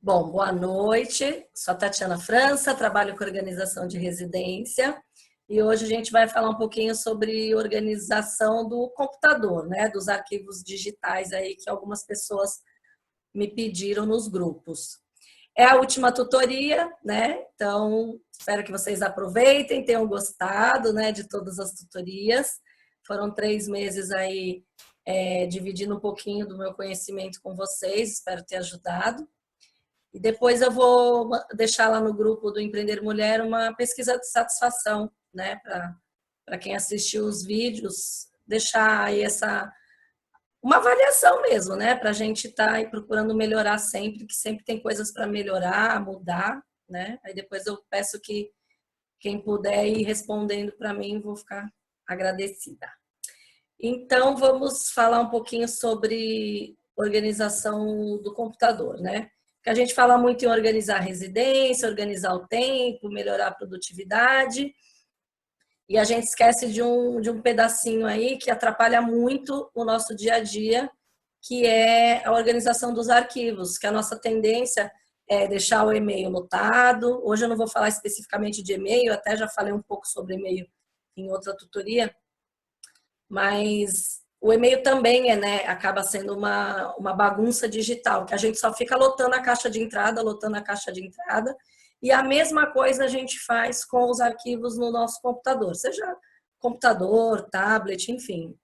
Bom, boa noite. Sou a Tatiana França, trabalho com organização de residência e hoje a gente vai falar um pouquinho sobre organização do computador, né? Dos arquivos digitais aí que algumas pessoas me pediram nos grupos. É a última tutoria, né? Então, espero que vocês aproveitem, tenham gostado, né, de todas as tutorias. Foram 3 meses aí dividindo um pouquinho do meu conhecimento com vocês, espero ter ajudado. E depois eu vou deixar lá no grupo do Empreender Mulher uma pesquisa de satisfação, né? Para quem assistiu os vídeos, deixar aí uma avaliação mesmo, né? Para a gente estar aí procurando melhorar sempre, que sempre tem coisas para melhorar, mudar, né? Aí depois eu peço que quem puder ir respondendo para mim, vou ficar agradecida. Então, vamos falar um pouquinho sobre organização do computador, né? Porque a gente fala muito em organizar a residência, organizar o tempo, melhorar a produtividade, e a gente esquece de um pedacinho aí que atrapalha muito o nosso dia a dia, que é a organização dos arquivos, que a nossa tendência é deixar o e-mail lotado. Hoje eu não vou falar especificamente de e-mail, até já falei um pouco sobre e-mail em outra tutoria, mas o e-mail também né, acaba sendo uma bagunça digital, que a gente só fica lotando a caixa de entrada, e a mesma coisa a gente faz com os arquivos no nosso computador, seja computador, tablet, enfim.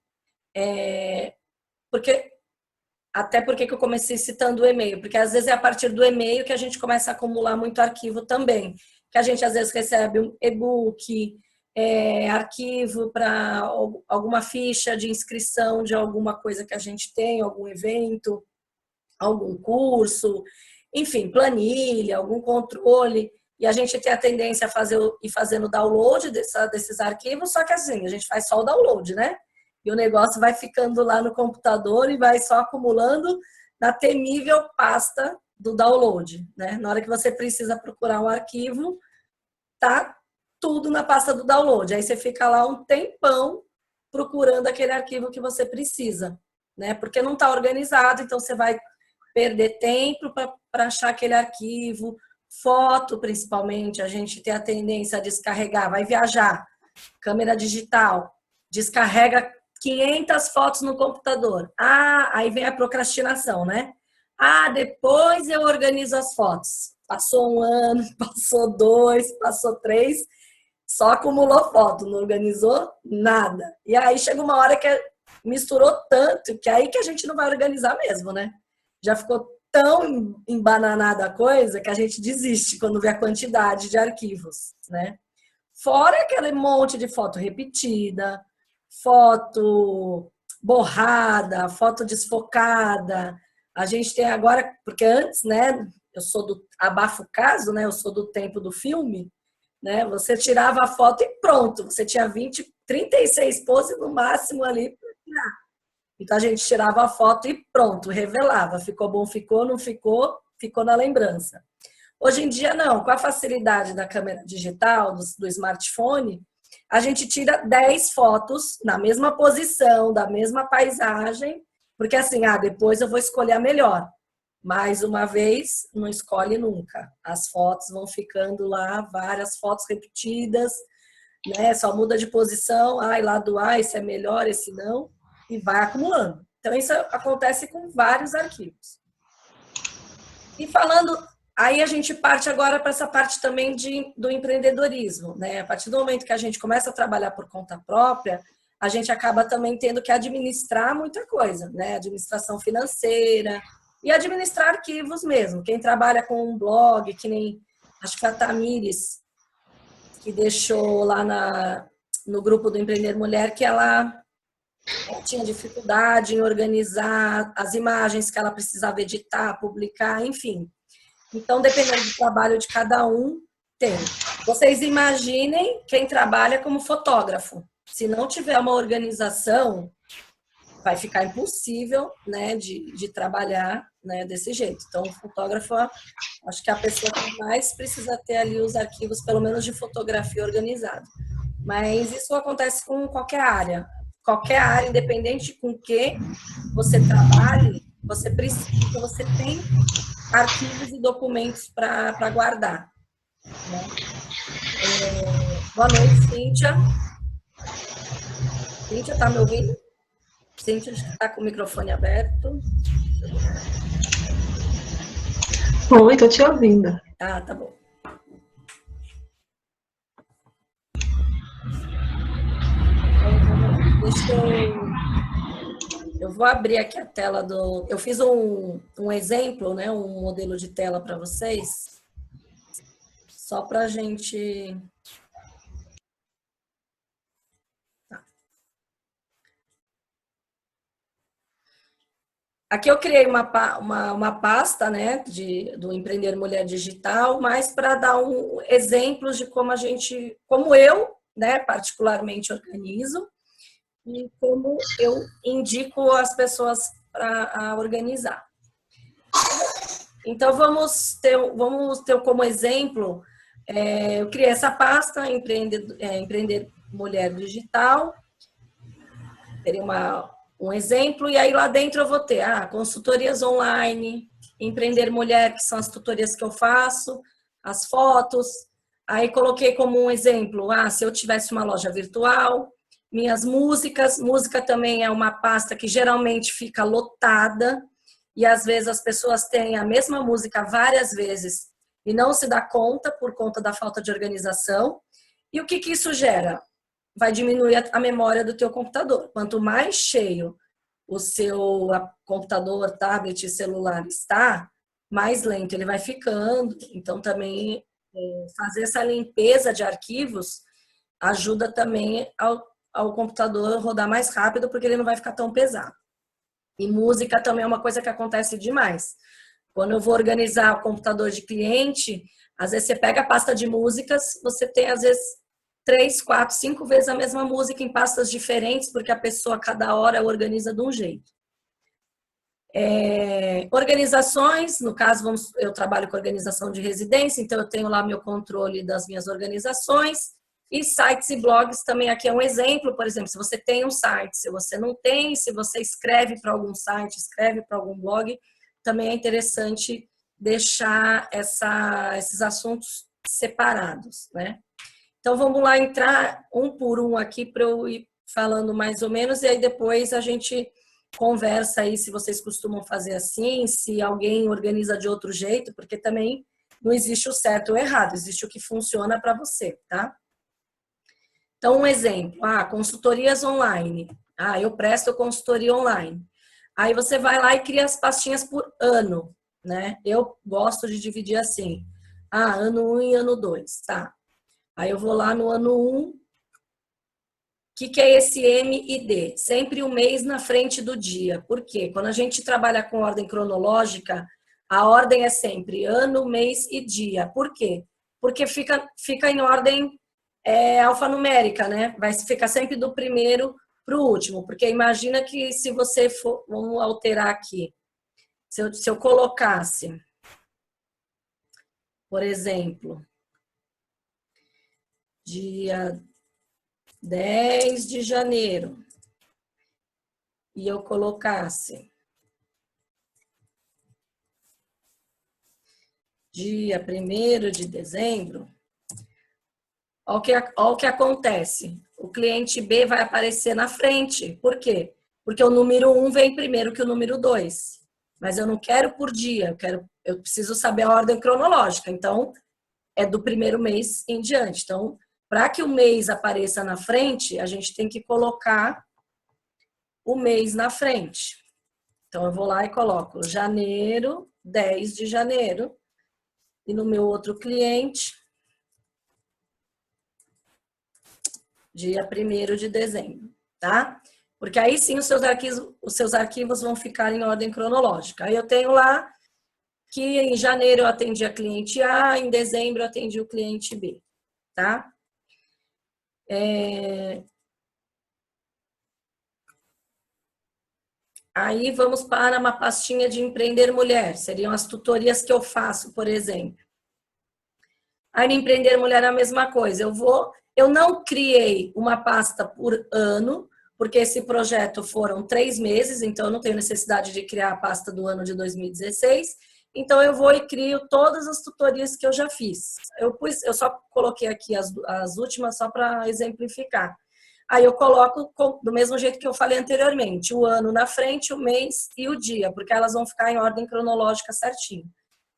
Até porque eu comecei citando o e-mail, porque às vezes é a partir do e-mail que a gente começa a acumular muito arquivo também, que a gente às vezes recebe um e-book, arquivo para alguma ficha de inscrição de alguma coisa que a gente tem, algum evento, algum curso, enfim, planilha, algum controle, e a gente tem a tendência a ir fazendo download desses arquivos, só que assim, a gente faz só o download, né? E o negócio vai ficando lá no computador e vai só acumulando na temível pasta do download, né? Na hora que você precisa procurar um arquivo, tá tudo na pasta do download. Aí você fica lá um tempão procurando aquele arquivo que você precisa, né? Porque não está organizado, então você vai perder tempo para achar aquele arquivo. Foto, principalmente, a gente tem a tendência a descarregar, vai viajar, câmera digital, descarrega 500 fotos no computador. Aí vem a procrastinação, né? Depois eu organizo as fotos. Passou 1 ano, passou 2, passou 3, só acumulou foto, não organizou nada. E aí chega uma hora que misturou tanto, que aí que a gente não vai organizar mesmo, né? Já ficou tão embananada a coisa que a gente desiste quando vê a quantidade de arquivos, né? Fora aquele monte de foto repetida, foto borrada, foto desfocada. A gente tem agora, porque antes, né, eu sou do abafo caso, né, eu sou do tempo do filme, né, você tirava a foto e pronto, você tinha 36 poses no máximo ali para tirar. Então a gente tirava a foto e pronto, revelava, ficou bom, ficou, não ficou, ficou na lembrança. Hoje em dia não, com a facilidade da câmera digital, do smartphone, a gente tira 10 fotos na mesma posição, da mesma paisagem, porque assim, depois eu vou escolher a melhor. Mais uma vez, não escolhe nunca. As fotos vão ficando lá, várias fotos repetidas, né? Só muda de posição, lado A, esse é melhor, esse não, e vai acumulando. Então, isso acontece com vários arquivos. E falando, aí a gente parte agora para essa parte também do empreendedorismo, né? A partir do momento que a gente começa a trabalhar por conta própria, a gente acaba também tendo que administrar muita coisa, né? Administração financeira e administrar arquivos mesmo. Quem trabalha com um blog, que nem acho que a Tamires, que deixou lá no grupo do Empreender Mulher, que ela tinha dificuldade em organizar as imagens que ela precisava editar, publicar, enfim. Então, dependendo do trabalho de cada um, tem. Vocês imaginem quem trabalha como fotógrafo. Se não tiver uma organização, vai ficar impossível, né, de trabalhar, né, desse jeito. Então, o fotógrafo, acho que é a pessoa que mais precisa ter ali os arquivos, pelo menos de fotografia, organizado. Mas isso acontece com qualquer área, independente com que você trabalhe, você precisa, você tem arquivos e documentos para guardar. Né? Boa noite, Cíntia. Cíntia, está me ouvindo? Cíntia está com o microfone aberto. Oi, estou te ouvindo. Ah, tá bom. Eu vou abrir aqui a tela do... Eu fiz um exemplo, né, um modelo de tela para vocês, só para a gente... Tá. Aqui eu criei uma pasta, né, do Empreender Mulher Digital, mas para dar exemplos de como eu, né, particularmente organizo, e como eu indico as pessoas para organizar. Então, vamos ter como exemplo, eu criei essa pasta, Empreender Mulher Digital, teria um exemplo, e aí lá dentro eu vou ter consultorias online, Empreender Mulher, que são as tutorias que eu faço, as fotos, aí coloquei como um exemplo, se eu tivesse uma loja virtual, minhas músicas. Música também é uma pasta que geralmente fica lotada e às vezes as pessoas têm a mesma música várias vezes e não se dá conta por conta da falta de organização. E o que isso gera? Vai diminuir a memória do teu computador. Quanto mais cheio o seu computador, tablet, celular está, mais lento ele vai ficando. Então também fazer essa limpeza de arquivos ajuda também ao computador rodar mais rápido, porque ele não vai ficar tão pesado. E música também é uma coisa que acontece demais. Quando eu vou organizar o computador de cliente, às vezes você pega a pasta de músicas, você tem às vezes 3, 4, 5 vezes a mesma música em pastas diferentes, porque a pessoa cada hora organiza de um jeito. Organizações, no caso, eu trabalho com organização de residência, então eu tenho lá meu controle das minhas organizações. E sites e blogs também aqui é um exemplo, por exemplo, se você tem um site, se você não tem, se você escreve para algum site, escreve para algum blog, também é interessante deixar esses assuntos separados, né? Então vamos lá entrar um por um aqui para eu ir falando mais ou menos e aí depois a gente conversa aí se vocês costumam fazer assim, se alguém organiza de outro jeito, porque também não existe o certo ou o errado, existe o que funciona para você, tá? Então, um exemplo, consultorias online. Eu presto consultoria online. Aí você vai lá e cria as pastinhas por ano, né? Eu gosto de dividir assim. Ano 1 e ano 2, tá? Aí eu vou lá no ano 1. O que é esse M e D? Sempre um mês na frente do dia. Por quê? Quando a gente trabalha com ordem cronológica, a ordem é sempre ano, mês e dia. Por quê? Porque fica em ordem alfanumérica, né? Vai ficar sempre do primeiro para o último, porque imagina que se você for, vamos alterar aqui, se eu colocasse, por exemplo, dia 10 de janeiro, e eu colocasse dia 1º de dezembro, olha o que acontece. O cliente B vai aparecer na frente. Por quê? Porque o número 1 vem primeiro que o número 2. Mas eu não quero por dia, eu preciso saber a ordem cronológica. Então, é do primeiro mês em diante. Então, para que o mês apareça na frente, a gente tem que colocar o mês na frente. Então, eu vou lá e coloco janeiro, 10 de janeiro. E no meu outro cliente, dia 1º de dezembro, tá? Porque aí sim os seus arquivos vão ficar em ordem cronológica. Aí eu tenho lá que em janeiro eu atendi a cliente A, em dezembro eu atendi o cliente B, tá? Aí vamos para uma pastinha de Empreender Mulher, seriam as tutorias que eu faço, por exemplo. Aí no Empreender Mulher é a mesma coisa, eu não criei uma pasta por ano, porque esse projeto foram 3 meses, então eu não tenho necessidade de criar a pasta do ano de 2016. Então eu vou e crio todas as tutorias que eu já fiz. Eu só coloquei aqui as últimas só para exemplificar. Aí eu coloco do mesmo jeito que eu falei anteriormente, o ano na frente, o mês e o dia, porque elas vão ficar em ordem cronológica certinho,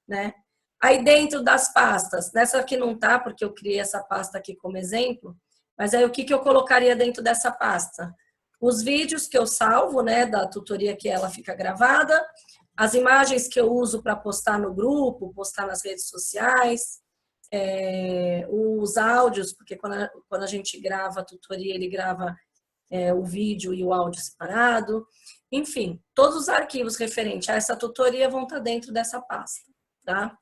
né? Aí dentro das pastas, nessa aqui não tá, porque eu criei essa pasta aqui como exemplo, mas aí o que eu colocaria dentro dessa pasta? Os vídeos que eu salvo, né, da tutoria que ela fica gravada, as imagens que eu uso para postar no grupo, postar nas redes sociais, os áudios, porque quando a gente grava a tutoria, ele grava o vídeo e o áudio separado. Enfim, todos os arquivos referentes a essa tutoria vão estar dentro dessa pasta, tá?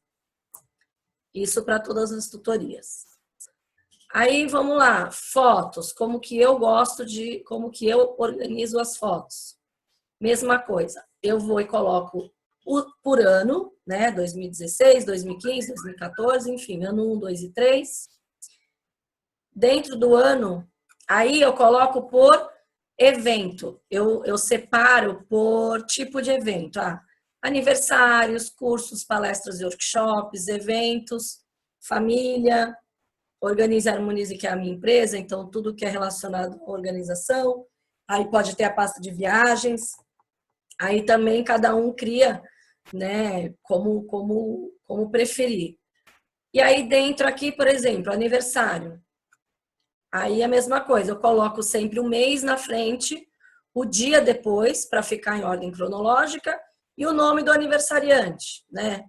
Isso para todas as tutorias. Aí, vamos lá, fotos, como que eu organizo as fotos. Mesma coisa, eu vou e coloco por ano, né, 2016, 2015, 2014, enfim, ano 1, 2 e 3. Dentro do ano, aí eu coloco por evento, eu separo por tipo de evento, aniversários, cursos, palestras e workshops, eventos, família, Organize e Harmonize, que é a minha empresa, então tudo que é relacionado à organização, aí pode ter a pasta de viagens, aí também cada um cria, né, como preferir. E aí dentro aqui, por exemplo, aniversário. Aí a mesma coisa, eu coloco sempre o mês na frente, o dia depois, para ficar em ordem cronológica, e o nome do aniversariante, né?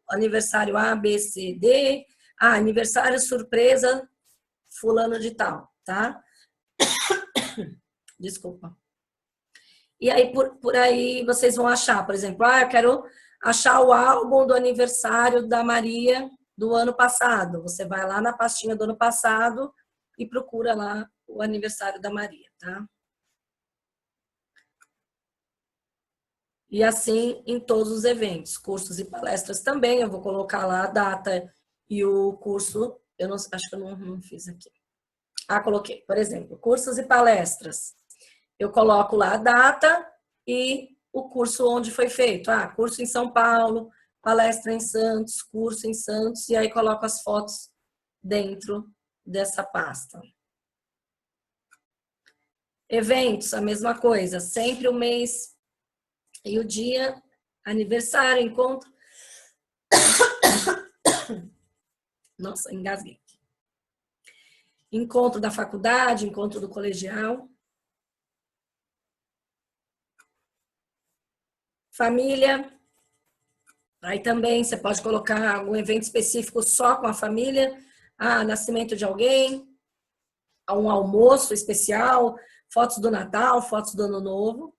Aniversário A, B, C, D, aniversário surpresa, fulano de tal, tá? Desculpa. E aí, por aí, vocês vão achar, por exemplo, eu quero achar o álbum do aniversário da Maria do ano passado. Você vai lá na pastinha do ano passado e procura lá o aniversário da Maria, tá? E assim em todos os eventos, cursos e palestras também, eu vou colocar lá a data e o curso, eu não, acho que eu não fiz aqui. Coloquei, por exemplo, cursos e palestras. Eu coloco lá a data e o curso onde foi feito. Curso em São Paulo, palestra em Santos, curso em Santos, e aí coloco as fotos dentro dessa pasta. Eventos, a mesma coisa, sempre o mês e o dia, aniversário, encontro. Nossa, engasguei. Encontro da faculdade, encontro do colegial. Família. Aí também você pode colocar algum evento específico só com a família. Nascimento de alguém, um almoço especial, fotos do Natal, fotos do Ano Novo.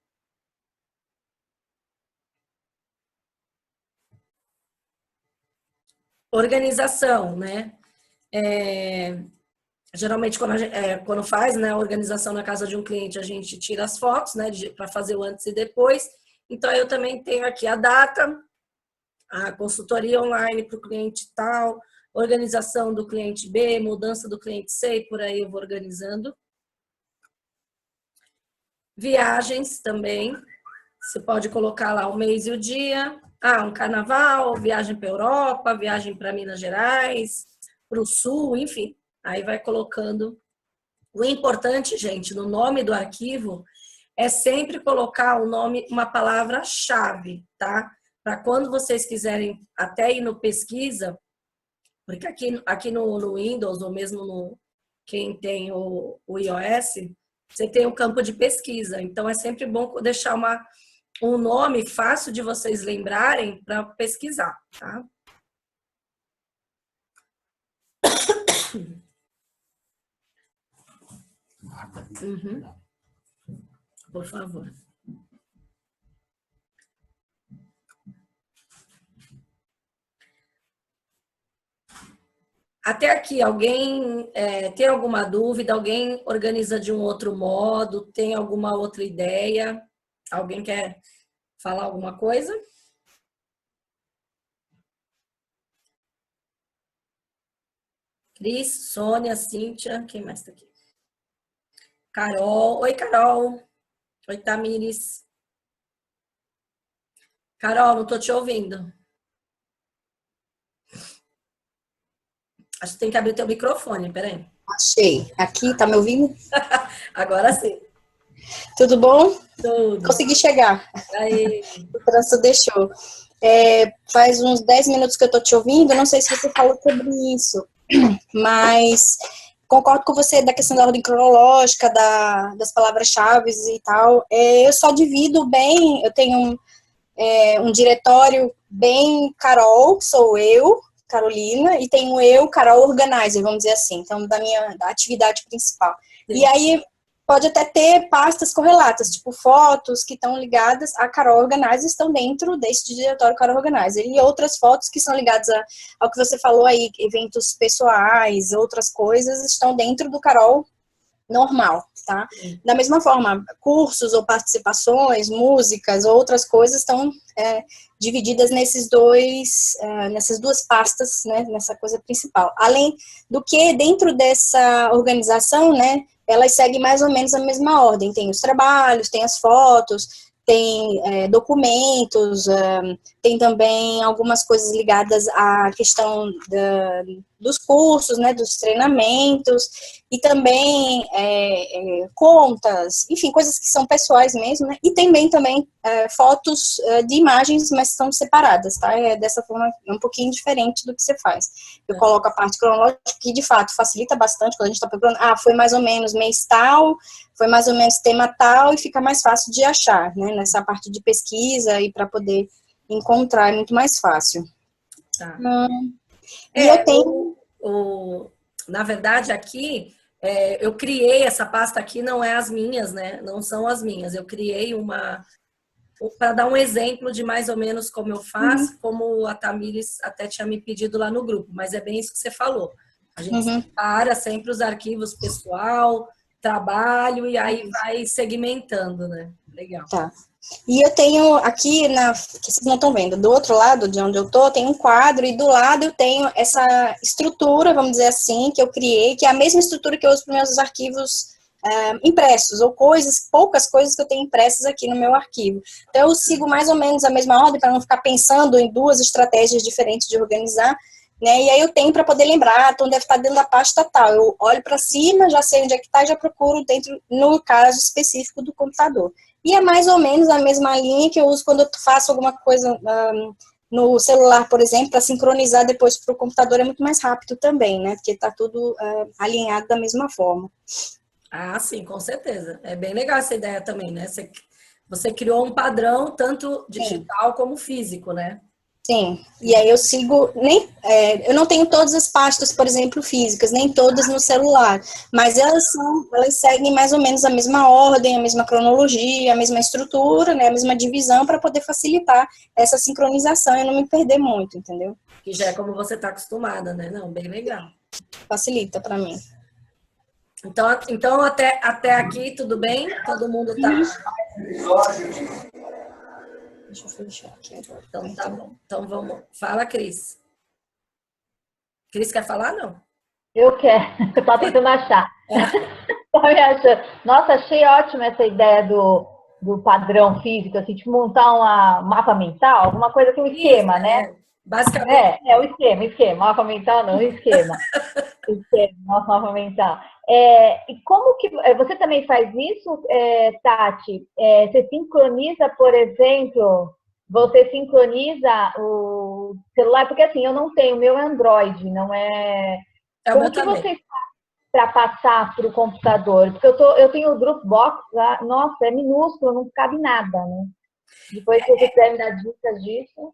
Organização, né? Geralmente, quando faz, né, a organização na casa de um cliente, a gente tira as fotos, né, para fazer o antes e depois. Então, eu também tenho aqui a data, a consultoria online para o cliente tal, organização do cliente B, mudança do cliente C, e por aí eu vou organizando. Viagens também, você pode colocar lá o mês e o dia. Um carnaval, viagem para a Europa, viagem para Minas Gerais, para o Sul, enfim. Aí vai colocando. O importante, gente, no nome do arquivo é sempre colocar o nome, uma palavra-chave, tá? Para quando vocês quiserem até ir no pesquisa, porque aqui no Windows, ou mesmo no quem tem o iOS, você tem o campo de pesquisa. Então, é sempre bom deixar um nome fácil de vocês lembrarem para pesquisar, tá? Por favor. Até aqui, alguém tem alguma dúvida? Alguém organiza de um outro modo? Tem alguma outra ideia? Alguém quer falar alguma coisa? Cris, Sônia, Cíntia, quem mais está aqui? Carol. Oi, Carol. Oi, Tamires. Carol, não tô te ouvindo. Acho que tem que abrir teu microfone, peraí. Achei. Aqui, tá me ouvindo? Agora sim. Tudo bom? Tudo. Consegui chegar. Aí. O trânsito deixou. Faz uns 10 minutos que eu tô te ouvindo, não sei se você falou sobre isso, mas concordo com você da questão da ordem cronológica, das palavras-chave e tal. Eu só divido bem, eu tenho um diretório bem Carol, que sou eu, Carolina, e tenho eu, Carol Organizer, vamos dizer assim, então da atividade principal. Sim. E aí pode até ter pastas correlatas, tipo fotos que estão ligadas a Carol Organizer estão dentro deste diretório Carol Organizer, e outras fotos que são ligadas ao que você falou aí, eventos pessoais, outras coisas, estão dentro do Carol normal, tá? Da mesma forma, cursos ou participações, músicas, outras coisas estão divididas nessas duas pastas, né, nessa coisa principal. Além do que, dentro dessa organização, né, elas seguem mais ou menos a mesma ordem. Tem os trabalhos, tem as fotos, tem documentos, tem também algumas coisas ligadas à questão dos cursos, né, dos treinamentos, e também contas, enfim, coisas que são pessoais mesmo, né, e também fotos de imagens, mas estão separadas, tá? Dessa forma, um pouquinho diferente do que você faz. Eu coloco a parte cronológica, que de fato facilita bastante quando a gente está procurando, foi mais ou menos mês tal, foi mais ou menos tema tal, e fica mais fácil de achar, né, nessa parte de pesquisa, e para poder encontrar é muito mais fácil. Tá. E eu tenho... Na verdade, aqui, eu criei essa pasta aqui, não é as minhas, né? Não são as minhas. Eu criei uma... Para dar um exemplo de mais ou menos como eu faço, como a Tamires até tinha me pedido lá no grupo, mas é bem isso que você falou. A gente separa sempre os arquivos pessoal, trabalho, e aí vai segmentando, né? Legal. Tá. E eu tenho aqui, que vocês não estão vendo, do outro lado de onde eu tô, tem um quadro, e do lado eu tenho essa estrutura, vamos dizer assim, que eu criei, que é a mesma estrutura que eu uso para os meus arquivos impressos, ou poucas coisas que eu tenho impressas aqui no meu arquivo. Então eu sigo mais ou menos a mesma ordem, para não ficar pensando em duas estratégias diferentes de organizar, né? E aí eu tenho para poder lembrar, então deve estar dentro da pasta tal. Eu olho para cima, já sei onde é que está, e já procuro dentro, no caso específico do computador. E é mais ou menos a mesma linha que eu uso quando eu faço alguma coisa no celular, por exemplo, para sincronizar depois para o computador, é muito mais rápido também, né? Porque está tudo alinhado da mesma forma. Ah, sim, com certeza. É bem legal essa ideia também, né? Você criou um padrão, tanto digital como físico, né? Sim, e aí eu sigo, eu não tenho todas as pastas, por exemplo, físicas, nem todas no celular, mas elas seguem mais ou menos a mesma ordem, a mesma cronologia, a mesma estrutura, né, a mesma divisão, para poder facilitar essa sincronização e não me perder muito, entendeu? Que já é como você está acostumada, né? Não, bem legal. Facilita para mim. Então até aqui, tudo bem? Todo mundo tá... Deixa eu fechar aqui agora. Então tá bom. Então vamos. Fala, Cris. Cris quer falar, não? Eu quero. Eu tava tentando achar. Tô me achando. Nossa, achei ótima essa ideia do padrão físico, assim, tipo montar um mapa mental, alguma coisa que um esquema, Isso, né? Basicamente. O esquema. Mapa mental não, o esquema. Nosso mapa mental. E como que você também faz isso, Tati? Você sincroniza, por exemplo, você sincroniza o celular? Porque assim, eu não tenho, o meu é Android, não é. É o meu também. Você faz para passar para o computador? Porque eu tenho o Dropbox lá, nossa, é minúsculo, não cabe nada, né? Depois, se você quiser me dar dicas disso.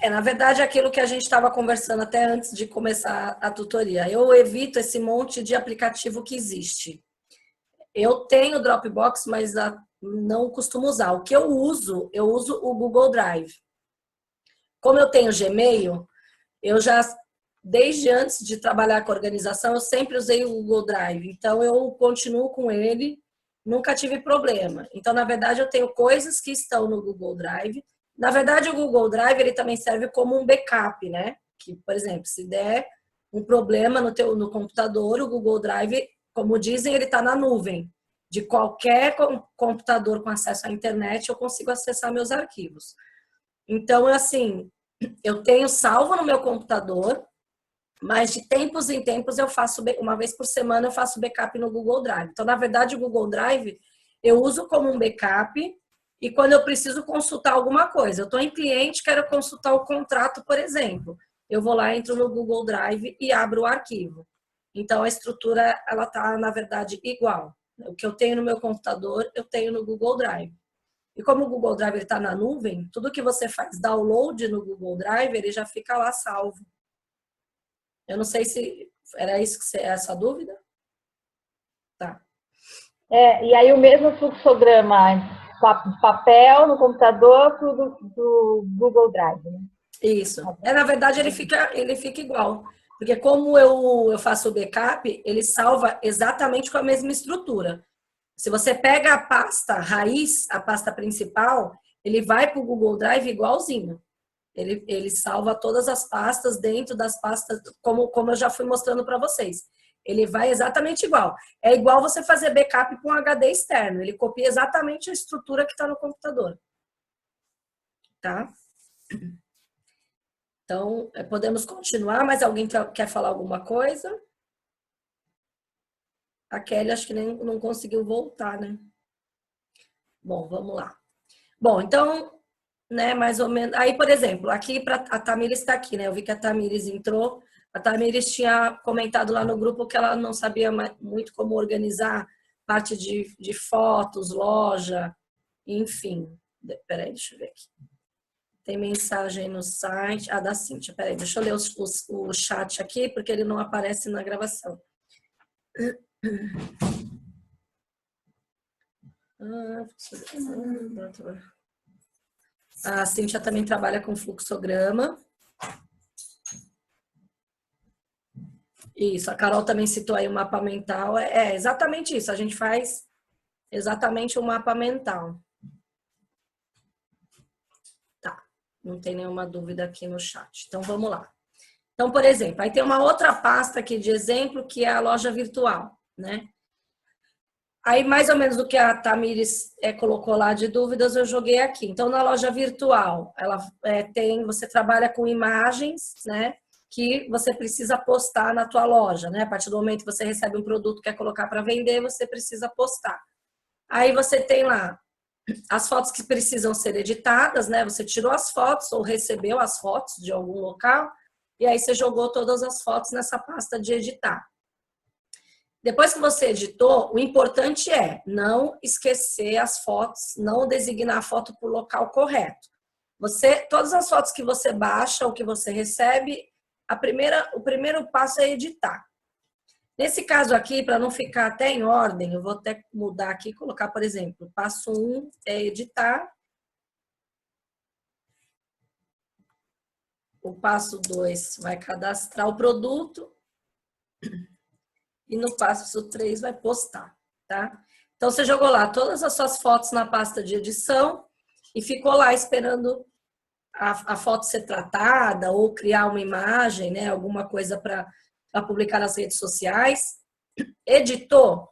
Na verdade, aquilo que a gente estava conversando até antes de começar a tutoria. Eu evito esse monte de aplicativo que existe. Eu tenho o Dropbox, mas não costumo usar. O que eu uso o Google Drive. Como eu tenho Gmail, eu já, desde antes de trabalhar com organização, eu sempre usei o Google Drive. Então, eu continuo com ele, nunca tive problema. Então, na verdade, eu tenho coisas que estão no Google Drive. Na verdade, o Google Drive, ele também serve como um backup, né? Que, por exemplo, se der um problema no computador, o Google Drive, como dizem, ele está na nuvem. de qualquer computador com acesso à internet, eu consigo acessar meus arquivos. Então, assim, eu tenho salvo no meu computador, mas de tempos em tempos eu faço, uma vez por semana eu faço backup no Google Drive. Então, na verdade, o Google Drive eu uso como um backup e quando eu preciso consultar alguma coisa. Eu estou em cliente, quero consultar o contrato, por exemplo. Eu vou lá, entro no Google Drive e abro o arquivo. Então, a estrutura, ela está, na verdade, igual. O que eu tenho no meu computador, eu tenho no Google Drive. E como o Google Drive está na nuvem, tudo que você faz download no Google Drive, ele já fica lá salvo. Eu não sei se era isso que é essa dúvida. Tá. E aí o mesmo fluxograma, papel no computador do Google Drive, né? Isso. Na verdade, ele fica igual. Porque como eu faço o backup, ele salva exatamente com a mesma estrutura. Se você pega a pasta raiz, a pasta principal, ele vai para o Google Drive igualzinho. Ele salva todas as pastas dentro das pastas, como eu já fui mostrando para vocês. Ele vai exatamente igual. É igual você fazer backup com um HD externo. Ele copia exatamente a estrutura que está no computador. Tá? Então, podemos continuar. Mas alguém quer falar alguma coisa? A Kelly acho que nem não conseguiu voltar, né? Bom, vamos lá. Bom, então, né, mais ou menos. Aí, por exemplo, aqui a Tamires está aqui, né? Eu vi que a Tamires entrou. A Tamires tinha comentado lá no grupo que ela não sabia muito como organizar parte de fotos, loja, enfim. Peraí, deixa eu ver aqui. Tem mensagem no site. Ah, da Cíntia. Peraí, deixa eu ler o chat aqui, porque ele não aparece na gravação. A Cíntia também trabalha com fluxograma. Isso, a Carol também citou aí o mapa mental. É exatamente isso, a gente faz exatamente o mapa mental. Tá, não tem nenhuma dúvida aqui no chat. Então, vamos lá. Então, por exemplo, aí tem uma outra pasta aqui de exemplo, que é a loja virtual, né? Aí, mais ou menos o que a Tamires colocou lá de dúvidas, eu joguei aqui. Então, na loja virtual, ela você trabalha com imagens, né? Que você precisa postar na tua loja, né? A partir do momento que você recebe um produto que quer colocar para vender, você precisa postar. Aí você tem lá as fotos que precisam ser editadas, né? Você tirou as fotos ou recebeu as fotos de algum local e aí você jogou todas as fotos nessa pasta de editar. Depois que você editou, o importante é não esquecer as fotos, não designar a foto por local correto. Todas as fotos que você baixa ou que você recebe, o primeiro passo é editar. Nesse caso aqui, para não ficar até em ordem, eu vou até mudar aqui e colocar, por exemplo, passo 1 é editar. O passo 2 vai cadastrar o produto. E no passo 3 vai postar, tá? Então, você jogou lá todas as suas fotos na pasta de edição e ficou lá esperando a foto ser tratada ou criar uma imagem, né? Alguma coisa para publicar nas redes sociais. Editou,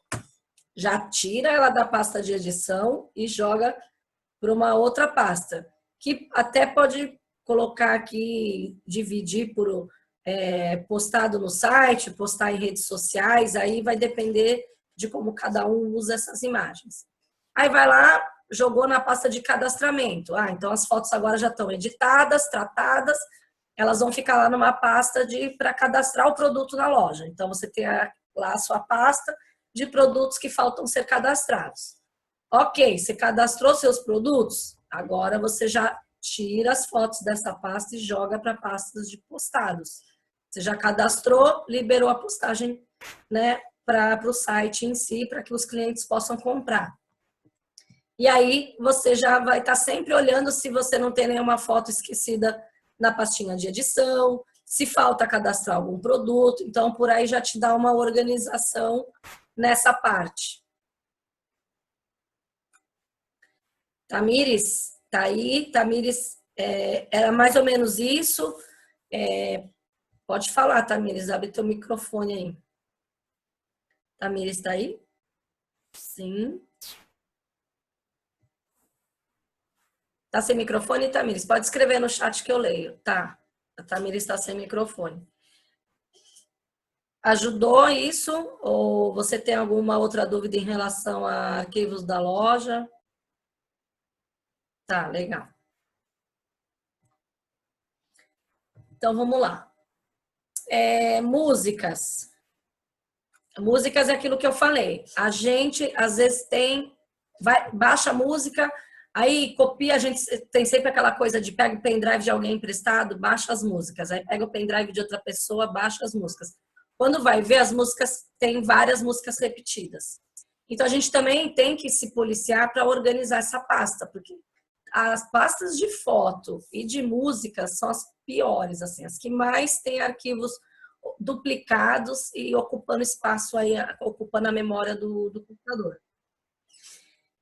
já tira ela da pasta de edição e joga para uma outra pasta, que até pode colocar aqui, dividir por postado no site, postar em redes sociais, aí vai depender de como cada um usa essas imagens. Aí vai lá, jogou na pasta de cadastramento. Então as fotos agora já estão editadas, tratadas, elas vão ficar lá numa pasta para cadastrar o produto na loja. Então você tem lá a sua pasta de produtos que faltam ser cadastrados. Ok, você cadastrou seus produtos, agora você já tira as fotos dessa pasta e joga para pastas de postados. Você já cadastrou, liberou a postagem, né, para o site em si, para que os clientes possam comprar. E aí você já vai estar sempre olhando se você não tem nenhuma foto esquecida na pastinha de edição, se falta cadastrar algum produto. Então, por aí já te dá uma organização nessa parte. Tamires, tá aí? Tamires, era mais ou menos isso. Pode falar, Tamires, abre teu microfone aí. Tamires, está aí? Sim. Tá sem microfone, Tamires? Pode escrever no chat que eu leio. Tá. A Tamires está sem microfone. Ajudou isso? Ou você tem alguma outra dúvida em relação a arquivos da loja? Tá, legal. Então, vamos lá. Músicas. Músicas é aquilo que eu falei. A gente, às vezes, baixa a música, aí copia, a gente tem sempre aquela coisa de pega o pendrive de alguém emprestado, baixa as músicas. Aí pega o pendrive de outra pessoa, baixa as músicas. Quando vai ver, as músicas, tem várias músicas repetidas. Então, a gente também tem que se policiar para organizar essa pasta, porque as pastas de foto e de música são as piores, assim, as que mais têm arquivos duplicados e ocupando espaço aí, ocupando a memória do computador.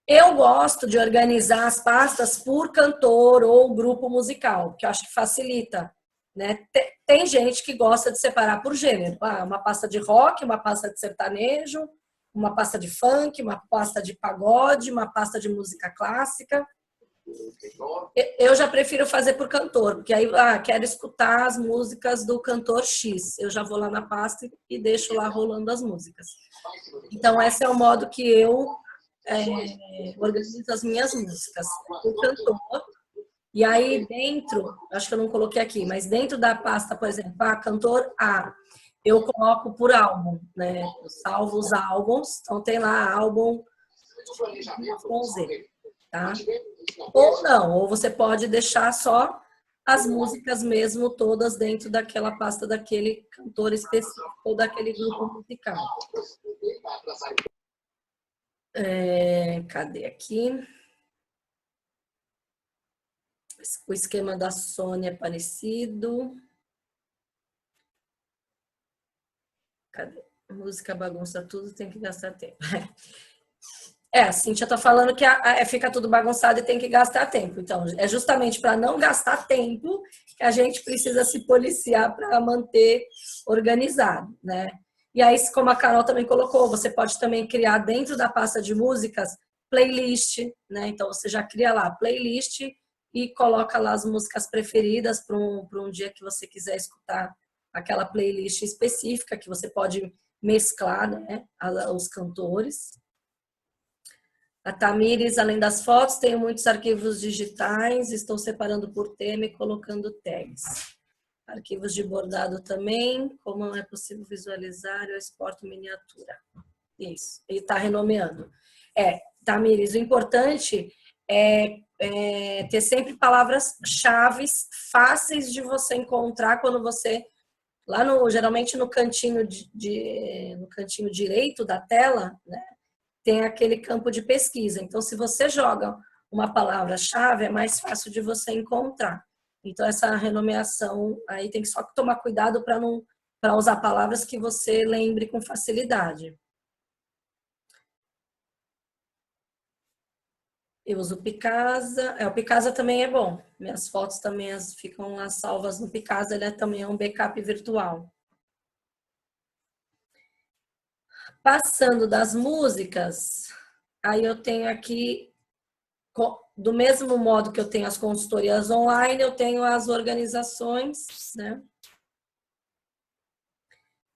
Eu gosto de organizar as pastas por cantor ou grupo musical, que eu acho que facilita, né? Tem gente que gosta de separar por gênero. Uma pasta de rock, uma pasta de sertanejo, uma pasta de funk, uma pasta de pagode, uma pasta de música clássica. Eu já prefiro fazer por cantor, porque aí quero escutar as músicas do cantor X. Eu já vou lá na pasta e deixo lá rolando as músicas. Então, esse é o modo que eu organizo as minhas músicas. O cantor. E aí, dentro, acho que eu não coloquei aqui, mas dentro da pasta, por exemplo, cantor A, eu coloco por álbum, né? Eu salvo os álbuns, então tem lá álbum com Z, tá? Ou não, ou você pode deixar só as músicas mesmo todas dentro daquela pasta daquele cantor específico ou daquele grupo musical. Cadê aqui? O esquema da Sônia é parecido. Cadê? Música bagunça tudo, tem que gastar tempo. A Cíntia está falando que fica tudo bagunçado e tem que gastar tempo. Então, é justamente para não gastar tempo que a gente precisa se policiar para manter organizado, né? E aí, como a Carol também colocou, você pode também criar dentro da pasta de músicas playlist, né? Então, você já cria lá playlist e coloca lá as músicas preferidas para um dia que você quiser escutar aquela playlist específica, que você pode mesclar, né, os cantores. A Tamires, além das fotos, tenho muitos arquivos digitais, estou separando por tema e colocando tags. Arquivos de bordado também, como não é possível visualizar, eu exporto miniatura. Isso, ele está renomeando. Tamires, o importante é ter sempre palavras-chave fáceis de você encontrar quando você, lá geralmente no cantinho, no cantinho direito da tela, né? Tem aquele campo de pesquisa. Então, se você joga uma palavra-chave, é mais fácil de você encontrar. Então, essa renomeação aí tem que só tomar cuidado para usar palavras que você lembre com facilidade. Eu uso o Picasa. O Picasa também é bom. Minhas fotos também ficam lá salvas no Picasa. Ele também é um backup virtual. Passando das músicas, aí eu tenho aqui, do mesmo modo que eu tenho as consultorias online, eu tenho as organizações, né?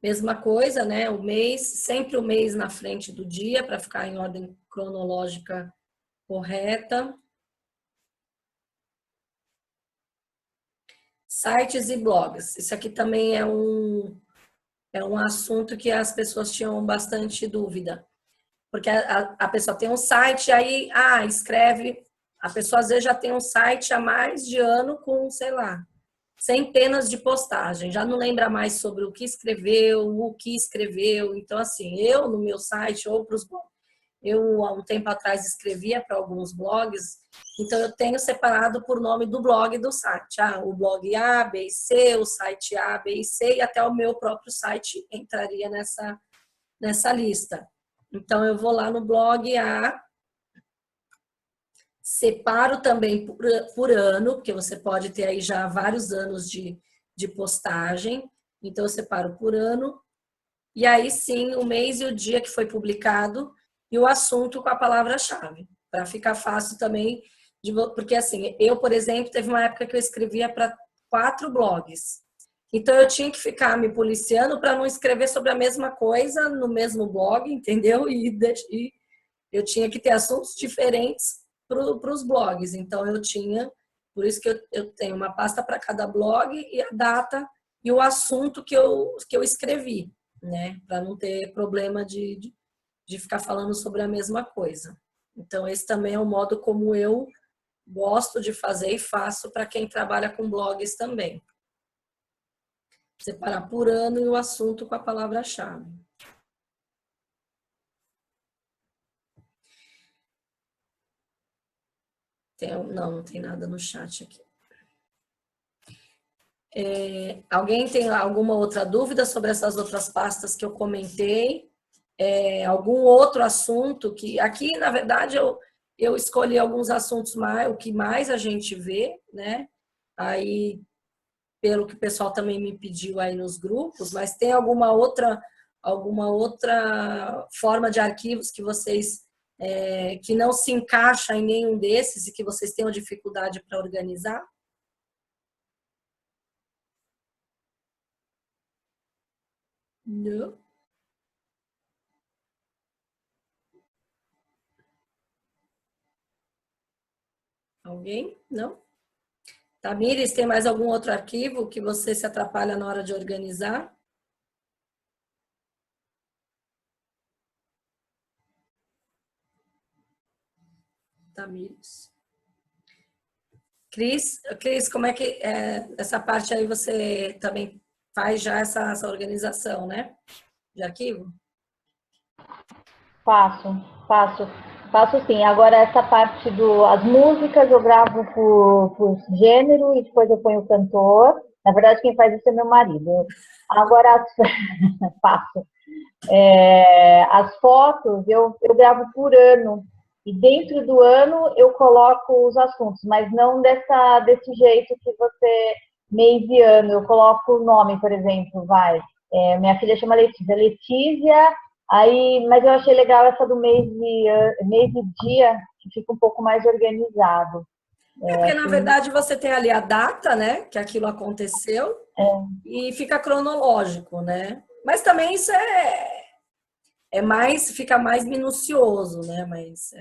Mesma coisa, né? O mês, sempre o mês na frente do dia, para ficar em ordem cronológica correta. Sites e blogs. Isso aqui também é um assunto que as pessoas tinham bastante dúvida. Porque a pessoa tem um site, aí, escreve. A pessoa às vezes já tem um site há mais de ano com, sei lá, centenas de postagens. Já não lembra mais sobre o que escreveu. Então, assim, eu no meu site ou para os blogs, eu há um tempo atrás escrevia para alguns blogs, então eu tenho separado por nome do blog e do site. O blog A, B e C, o site A, B e C, e até o meu próprio site entraria nessa lista. Então, eu vou lá no blog A, separo também por ano, porque você pode ter aí já vários anos de postagem. Então, eu separo por ano. E aí, sim, o mês e o dia que foi publicado. e o assunto com a palavra-chave, para ficar fácil também, porque assim, eu, por exemplo, teve uma época que eu escrevia para 4 blogs. Então eu tinha que ficar me policiando para não escrever sobre a mesma coisa no mesmo blog, entendeu? E eu tinha que ter assuntos diferentes para os blogs. Então eu tinha, por isso que eu tenho uma pasta para cada blog e a data e o assunto que eu escrevi, né? Para não ter problema de ficar falando sobre a mesma coisa. Então esse também é o modo como eu gosto de fazer e faço para quem trabalha com blogs também. Separar por ano e o assunto com a palavra-chave. Não tem nada no chat aqui. Alguém tem alguma outra dúvida sobre essas outras pastas que eu comentei? Algum outro assunto que... Aqui, na verdade, eu escolhi alguns assuntos o que mais a gente vê, né? Aí, pelo que o pessoal também me pediu aí nos grupos, mas tem alguma outra forma de arquivos que vocês que não se encaixa em nenhum desses e que vocês tenham dificuldade para organizar? Não. Alguém? Não? Tamires, tem mais algum outro arquivo que você se atrapalha na hora de organizar? Tamires. Cris, como é que essa parte aí você também faz já essa organização, né? De arquivo? Faço sim. Agora essa parte as músicas eu gravo por gênero e depois eu ponho o cantor. Na verdade, quem faz isso é meu marido. Agora faço. As fotos eu gravo por ano. E dentro do ano eu coloco os assuntos, mas não desse jeito que você, mês e ano. Eu coloco o nome, por exemplo, minha filha chama Letícia, aí, mas eu achei legal essa do mês e dia, que fica um pouco mais organizado. Porque, na verdade, você tem ali a data, né, que aquilo aconteceu, e fica cronológico, né? Mas também isso fica mais minucioso, né? Mas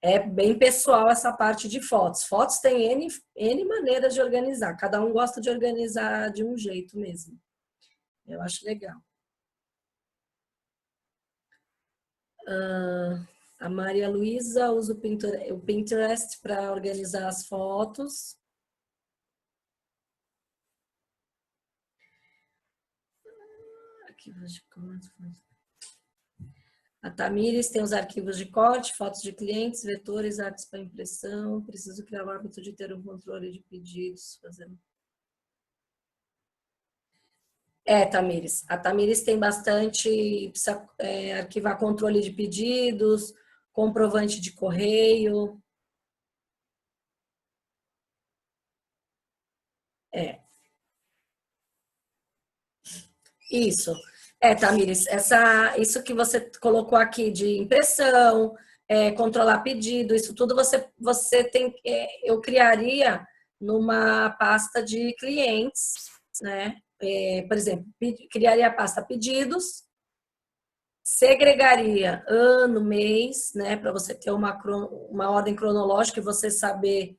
é bem pessoal essa parte de fotos. Fotos tem N maneiras de organizar. Cada um gosta de organizar de um jeito mesmo. Eu acho legal. A Maria Luísa usa o Pinterest para organizar as fotos. Arquivos de corte. A Tamires tem os arquivos de corte, fotos de clientes, vetores, artes para impressão. Preciso criar o hábito de ter um controle de pedidos. Tamires. A Tamires tem bastante, precisa arquivar controle de pedidos, comprovante de correio. Isso. Tamires, isso que você colocou aqui de impressão, controlar pedido, isso tudo você tem, eu criaria numa pasta de clientes, né? Por exemplo, criaria a pasta pedidos, segregaria ano, mês, né? Para você ter uma ordem cronológica e você saber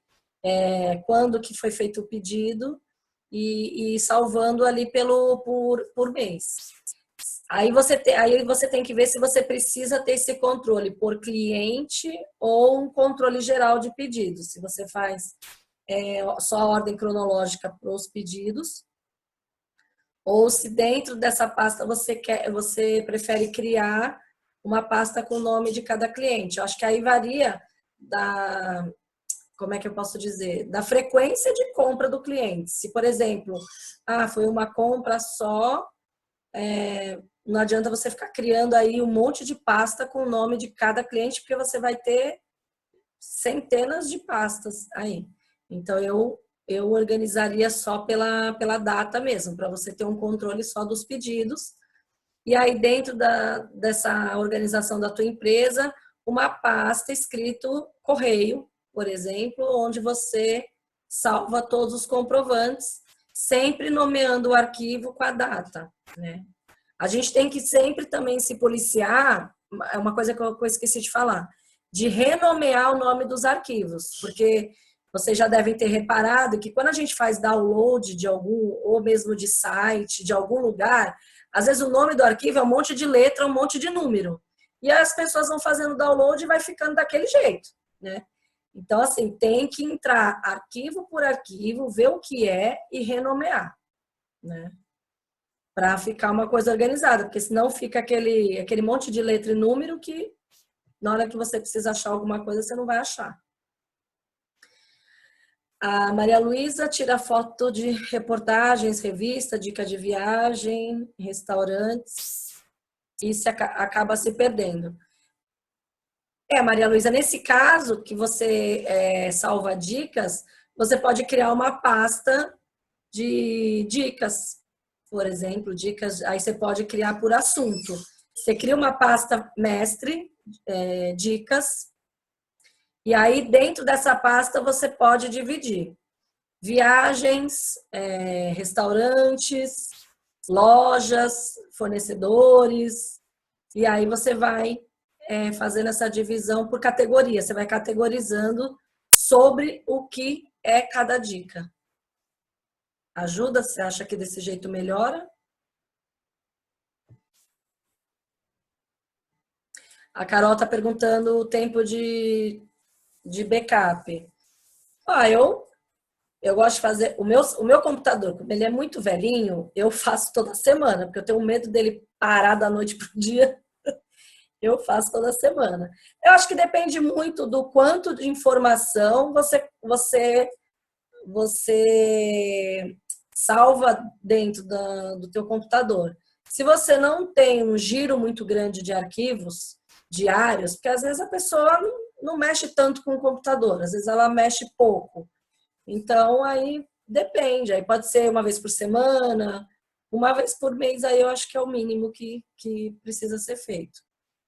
quando que foi feito o pedido e salvando ali por mês. Aí você tem que ver se você precisa ter esse controle por cliente ou um controle geral de pedidos. Se você faz só a ordem cronológica para os pedidos, ou se dentro dessa pasta você prefere criar uma pasta com o nome de cada cliente. Eu acho que aí varia como é que eu posso dizer? Da frequência de compra do cliente. Se, por exemplo, foi uma compra só, não adianta você ficar criando aí um monte de pasta com o nome de cada cliente, porque você vai ter centenas de pastas aí. Então, eu organizaria só pela data mesmo, para você ter um controle só dos pedidos e aí dentro dessa organização da tua empresa, uma pasta escrito correio, por exemplo, onde você salva todos os comprovantes, sempre nomeando o arquivo com a data, né? A gente tem que sempre também se policiar, é uma coisa que eu esqueci de falar, de renomear o nome dos arquivos, porque vocês já devem ter reparado que quando a gente faz download de algum, ou mesmo de site, de algum lugar, às vezes o nome do arquivo é um monte de letra, um monte de número. E as pessoas vão fazendo download e vai ficando daquele jeito, né? Então, assim, tem que entrar arquivo por arquivo, ver o que é e renomear, né? Para ficar uma coisa organizada, porque senão fica aquele monte de letra e número que na hora que você precisa achar alguma coisa, você não vai achar. A Maria Luísa tira foto de reportagens, revista, dica de viagem, restaurantes, e acaba se perdendo. Maria Luísa, nesse caso que você salva dicas, você pode criar uma pasta de dicas, por exemplo, dicas, aí você pode criar por assunto. Você cria uma pasta mestre, dicas, e aí dentro dessa pasta você pode dividir viagens, restaurantes, lojas, fornecedores, e aí você vai fazendo essa divisão por categoria, você vai categorizando sobre o que é cada dica. Ajuda? Você acha que desse jeito melhora? A Carol está perguntando o tempo de backup. Eu gosto de fazer. O meu computador, como ele é muito velhinho, eu faço toda semana, porque eu tenho medo dele parar da noite para o dia. Eu faço toda semana. Eu acho que depende muito do quanto de informação você salva dentro do teu computador. Se você não tem um giro muito grande de arquivos diários, porque às vezes a pessoa não mexe tanto com o computador, às vezes ela mexe pouco. Então, aí depende. Aí pode ser uma vez por semana, uma vez por mês, aí eu acho que é o mínimo que precisa ser feito.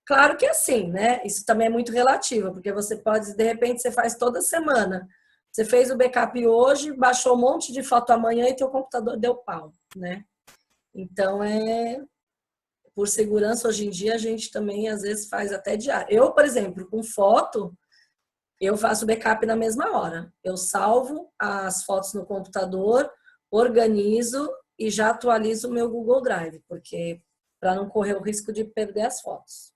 Claro que é assim, né? Isso também é muito relativo, porque você pode, de repente, você faz toda semana. Você fez o backup hoje, baixou um monte de foto amanhã e teu computador deu pau, né? Então, por segurança, hoje em dia, a gente também, às vezes, faz até diário. Eu, por exemplo, com foto, eu faço backup na mesma hora. Eu salvo as fotos no computador, organizo e já atualizo o meu Google Drive, porque para não correr o risco de perder as fotos.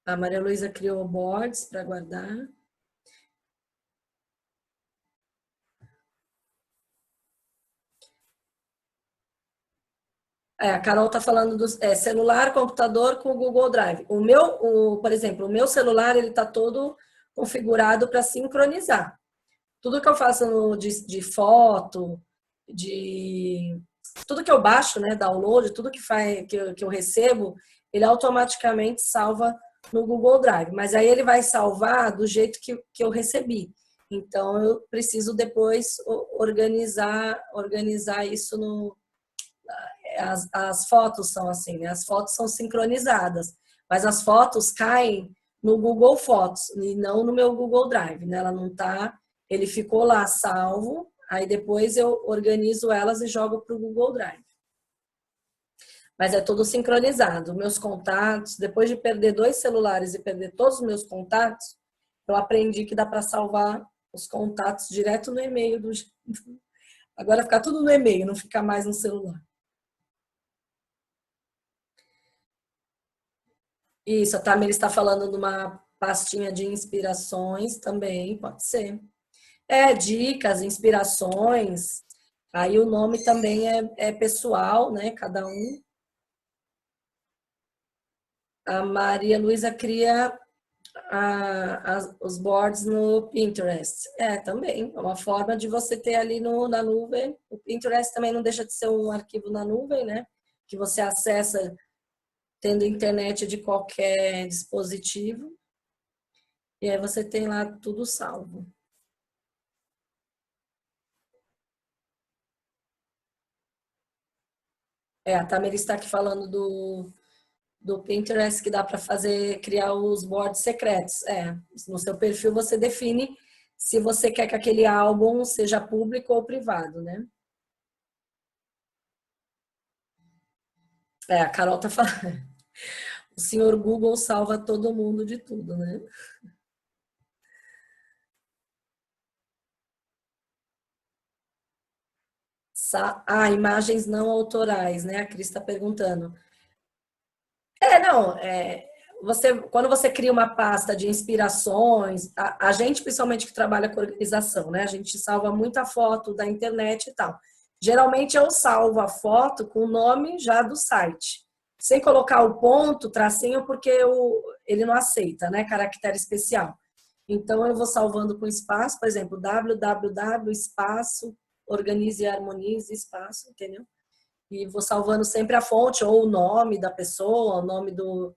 A Maria Luísa criou boards para guardar. A Carol está falando do celular, computador com o Google Drive. Por exemplo, o meu celular ele está todo configurado para sincronizar. Tudo que eu faço de foto, tudo que eu baixo, né, download, tudo que eu recebo, ele automaticamente salva no Google Drive. Mas aí ele vai salvar do jeito que eu recebi. Então eu preciso depois organizar isso no as fotos são assim, né? As fotos são sincronizadas, mas as fotos caem no Google Fotos e não no meu Google Drive, né? Ela não tá, ele ficou lá salvo, aí depois eu organizo elas e jogo para o Google Drive. Mas é tudo sincronizado. Meus contatos, depois de perder 2 celulares e perder todos os meus contatos, eu aprendi que dá para salvar os contatos direto no e-mail. Agora ficar tudo no e-mail, não ficar mais no celular. Isso, a Tamir está falando de uma pastinha de inspirações também, pode ser. Dicas, inspirações. Aí o nome também é pessoal, né? Cada um. A Maria Luísa cria os boards no Pinterest. Também. É uma forma de você ter ali na nuvem. O Pinterest também não deixa de ser um arquivo na nuvem, né? Que você acessa tendo internet de qualquer dispositivo. E aí você tem lá tudo salvo. A Tamara está aqui falando do Pinterest, que dá para criar os boards secretos. No seu perfil você define se você quer que aquele álbum seja público ou privado, né? A Carol tá falando. O senhor Google salva todo mundo de tudo, né? Imagens não autorais, né? A Cris está perguntando. Não, quando você cria uma pasta de inspirações, a gente, principalmente que trabalha com organização, né? A gente salva muita foto da internet e tal. Geralmente eu salvo a foto com o nome já do site, sem colocar o ponto, tracinho, porque ele não aceita, né? Caractere especial. Então eu vou salvando com espaço, por exemplo, www espaço, organize e harmonize espaço, entendeu? E vou salvando sempre a fonte ou o nome da pessoa, o nome do...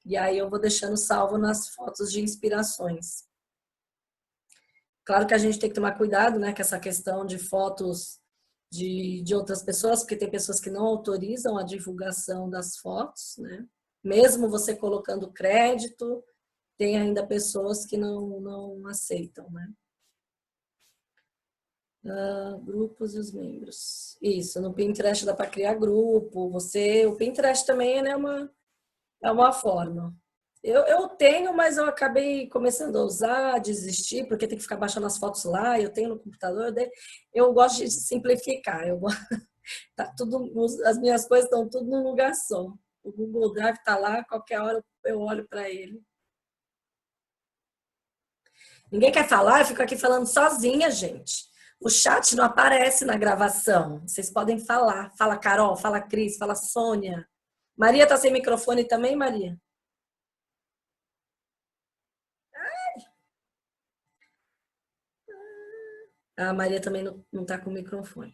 E aí eu vou deixando salvo nas fotos de inspirações. Claro que a gente tem que tomar cuidado, né, com essa questão de fotos de outras pessoas, porque tem pessoas que não autorizam a divulgação das fotos, né? Mesmo você colocando crédito, tem ainda pessoas que não aceitam, né? Grupos e os membros. Isso, no Pinterest dá para criar grupo. O Pinterest também, né, é uma forma. Eu tenho, mas eu acabei começando a usar, desistir, porque tem que ficar baixando as fotos lá. Eu tenho no computador. Eu gosto de simplificar. Tá tudo, as minhas coisas estão tudo num lugar só. O Google Drive está lá, qualquer hora eu olho para ele. Ninguém quer falar, eu fico aqui falando sozinha, gente. O chat não aparece na gravação. Vocês podem falar. Fala Carol, fala Cris, fala Sônia. Maria tá sem microfone também, Maria? A Maria também não tá com microfone.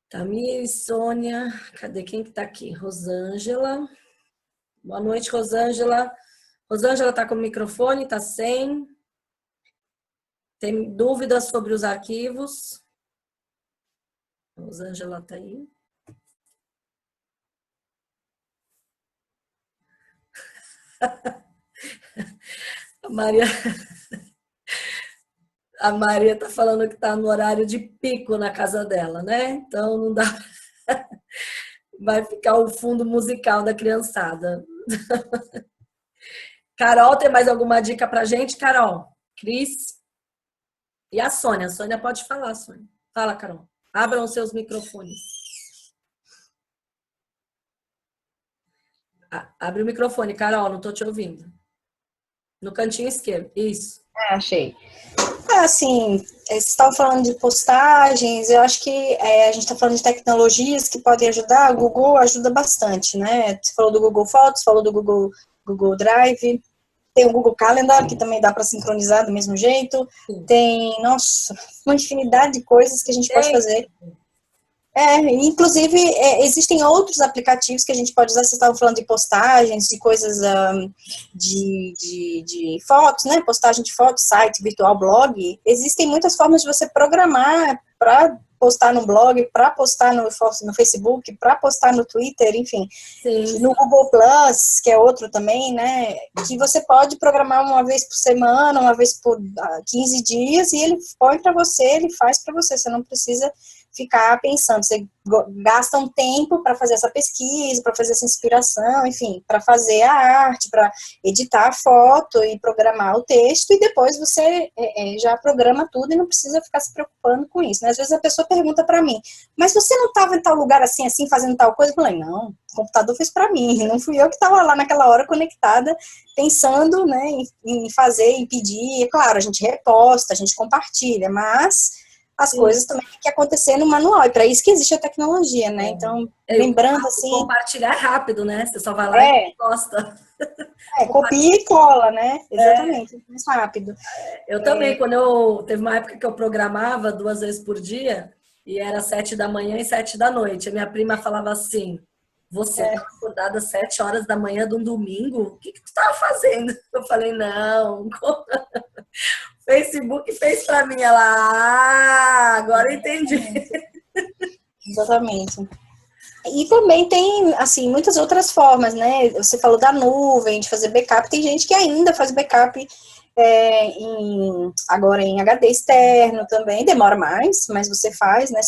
Tamir, Sônia. Cadê quem que tá aqui? Rosângela. Boa noite, Rosângela. Rosângela tá com o microfone, tá sem. Tem dúvidas sobre os arquivos? Rosângela tá aí. A Maria tá falando que tá no horário de pico na casa dela, né? Então não dá. Vai ficar o fundo musical da criançada. Carol, tem mais alguma dica pra gente? Carol, Cris e a Sônia. A Sônia pode falar, Sônia. Fala, Carol. Abram os seus microfones. Abre o microfone, Carol, não tô te ouvindo. No cantinho esquerdo, isso. Achei. Assim, vocês estavam falando de postagens, eu acho que a gente está falando de tecnologias que podem ajudar, o Google ajuda bastante, né? Você falou do Google Fotos, falou do Google Drive, tem o Google Calendar, que também dá para sincronizar do mesmo jeito, tem, nossa, uma infinidade de coisas que a gente pode fazer. Inclusive, existem outros aplicativos que a gente pode usar. Vocês estavam falando de postagens, de coisas de fotos, né? Postagem de fotos, site, virtual blog. Existem muitas formas de você programar para postar no blog, para postar no Facebook, para postar no Twitter, enfim. Sim. No Google Plus, que é outro também, né? Que você pode programar uma vez por semana, uma vez por 15 dias, e ele põe para você, ele faz para você. Você não precisa ficar pensando, você gasta um tempo para fazer essa pesquisa, para fazer essa inspiração, enfim, para fazer a arte, para editar a foto e programar o texto, e depois você já programa tudo e não precisa ficar se preocupando com isso, né? Às vezes a pessoa pergunta para mim, mas você não estava em tal lugar assim, fazendo tal coisa? Eu falei, não, o computador fez para mim, não fui eu que estava lá naquela hora conectada, pensando, né, em fazer, em pedir. É claro, a gente reposta, a gente compartilha, mas as coisas também têm que acontecer no manual, e para isso que existe a tecnologia, né? Então, lembrando assim... Compartilhar rápido, né? Você só vai lá e posta. Copia e cola, né? Exatamente, mais rápido. Eu também, quando teve uma época que eu programava 2 vezes por dia, e era 7 da manhã e 7 da noite. A minha prima falava assim, você tá acordada às 7 horas da manhã de um domingo? O que tu estava fazendo? Eu falei, não... Facebook fez pra mim, ela, agora eu entendi. Exatamente. E também tem, assim, muitas outras formas, né? Você falou da nuvem, de fazer backup. Tem gente que ainda faz backup agora em HD externo também. Demora mais, mas você faz, né?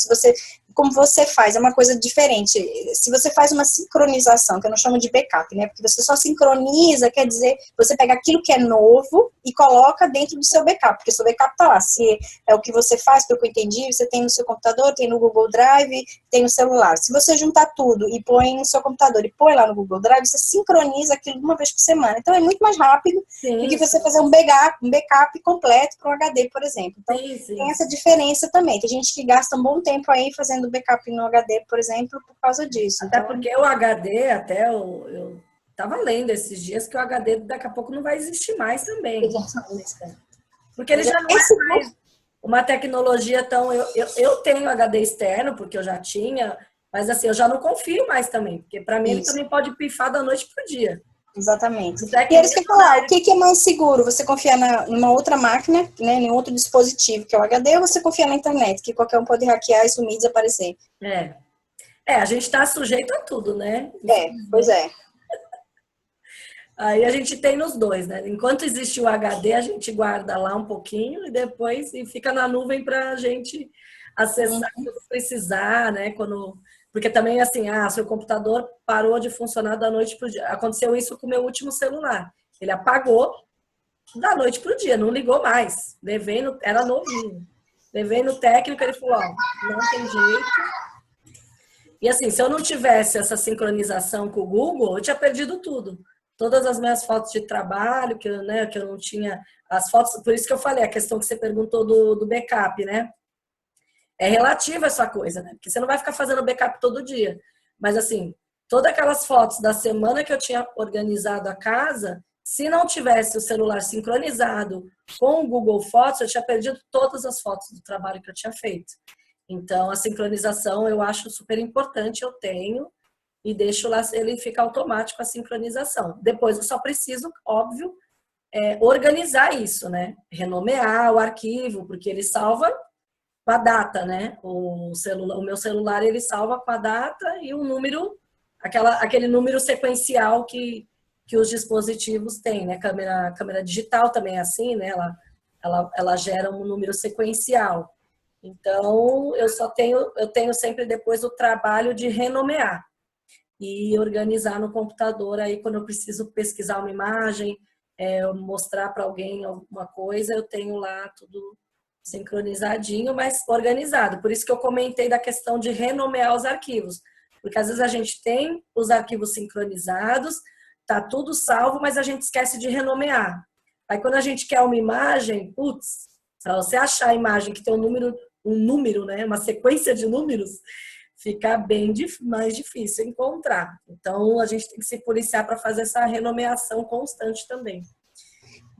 Como você faz, é uma coisa diferente. Se você faz uma sincronização, que eu não chamo de backup, né? Porque você só sincroniza, quer dizer, você pega aquilo que é novo e coloca dentro do seu backup, porque o seu backup tá lá. Se é o que você faz, pelo que eu entendi, você tem no seu computador, tem no Google Drive, tem no celular. Se você juntar tudo e põe no seu computador e põe lá no Google Drive, você sincroniza aquilo uma vez por semana. Então, é muito mais rápido do que você fazer um backup completo para um HD, por exemplo. Então, tem essa diferença também. Tem gente que gasta um bom tempo aí fazendo backup no HD, por exemplo, por causa disso. Até porque o HD, eu estava lendo esses dias que o HD daqui a pouco não vai existir mais também. Porque ele já não é mais uma tecnologia tão... Eu tenho HD externo, porque eu já tinha, mas assim, eu já não confio mais também. Porque para mim ele também pode pifar da noite pro dia. Exatamente. E eles que falar, o que é mais seguro? Você confiar numa outra máquina, né, em outro dispositivo, que é o HD, ou você confia na internet, que qualquer um pode hackear, sumir, desaparecer? A gente está sujeito a tudo, né? Pois é. Aí a gente tem nos dois, né? Enquanto existe o HD, a gente guarda lá um pouquinho e depois fica na nuvem para a gente acessar quando precisar, né? Porque também, assim, seu computador parou de funcionar da noite para o dia. Aconteceu isso com o meu último celular. Ele apagou da noite para o dia, não ligou mais. Era novinho. Levei no técnico, ele falou, não tem jeito. E assim, se eu não tivesse essa sincronização com o Google, eu tinha perdido tudo. Todas as minhas fotos de trabalho, que eu não tinha... As fotos, por isso que eu falei, a questão que você perguntou do backup, né? É relativa essa coisa, né? Porque você não vai ficar fazendo backup todo dia. Mas assim, todas aquelas fotos da semana que eu tinha organizado a casa, se não tivesse o celular sincronizado com o Google Fotos, eu tinha perdido todas as fotos do trabalho que eu tinha feito. Então, a sincronização eu acho super importante, eu tenho, e deixo lá, ele fica automático a sincronização. Depois eu só preciso, óbvio, organizar isso, né? Renomear o arquivo, porque ele salva com a data, né? O meu celular, ele salva com a data e o número, aquele número sequencial que os dispositivos têm, né? Câmera digital também é assim, né? Ela gera um número sequencial. Então, eu tenho sempre depois o trabalho de renomear e organizar no computador aí quando eu preciso pesquisar uma imagem, mostrar para alguém alguma coisa, eu tenho lá tudo sincronizadinho, mas organizado. Por isso que eu comentei da questão de renomear os arquivos, porque às vezes a gente tem os arquivos sincronizados, tá tudo salvo, mas a gente esquece de renomear. Aí quando a gente quer uma imagem, para você achar a imagem que tem um número, né, uma sequência de números, fica bem mais difícil encontrar. Então, a gente tem que se policiar para fazer essa renomeação constante também.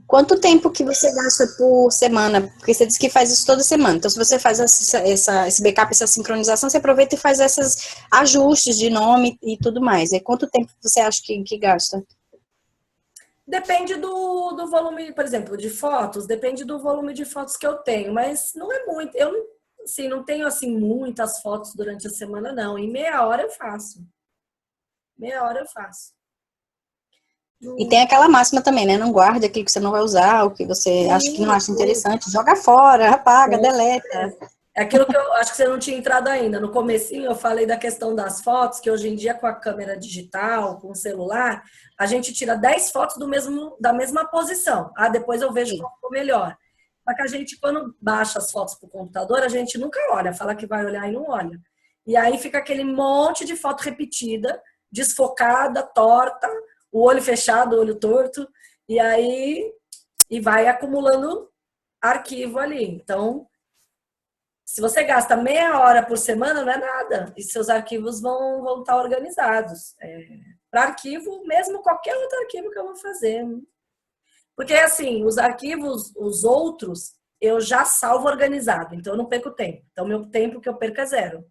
Quanto tempo que você gasta por semana? Porque você disse que faz isso toda semana. Então, se você faz esse backup, essa sincronização, você aproveita e faz esses ajustes de nome e tudo mais. E quanto tempo você acha que gasta? Depende do volume, por exemplo, de fotos. Depende do volume de fotos que eu tenho. Mas não é muito. Eu não tenho assim muitas fotos durante a semana, não. Em meia hora eu faço. E tem aquela máxima também, né? Não guarde aquilo que você não vai usar, o que você acha que não acha interessante, joga fora, apaga, deleta. É aquilo que eu acho que você não tinha entrado ainda. No comecinho eu falei da questão das fotos, que hoje em dia com a câmera digital, com o celular, a gente tira 10 fotos da mesma posição. Depois eu vejo qual ficou melhor. Só que a gente, quando baixa as fotos para o computador, a gente nunca olha, fala que vai olhar e não olha. E aí fica aquele monte de foto repetida, desfocada, torta, o olho fechado, o olho torto, e vai acumulando arquivo ali. Então, se você gasta meia hora por semana, não é nada. E seus arquivos vão estar organizados. Para arquivo, mesmo qualquer outro arquivo que eu vou fazer. Porque, assim, os arquivos, os outros, eu já salvo organizado. Então, eu não perco tempo. Então, meu tempo que eu perco é zero.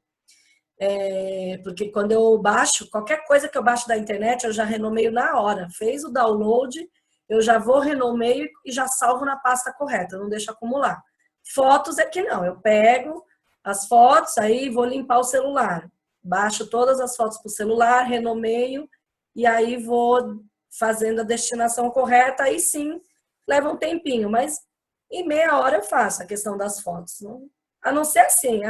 Porque quando eu baixo, qualquer coisa que eu baixo da internet, eu já renomeio na hora. Fez o download, eu já vou, renomeio e já salvo na pasta correta, eu não deixo acumular. Fotos é que não, eu pego as fotos, aí vou limpar o celular. baixo todas as fotos para o celular, renomeio, e aí vou fazendo a destinação correta, aí sim, leva um tempinho, mas em meia hora eu faço a questão das fotos. Não? A não ser assim,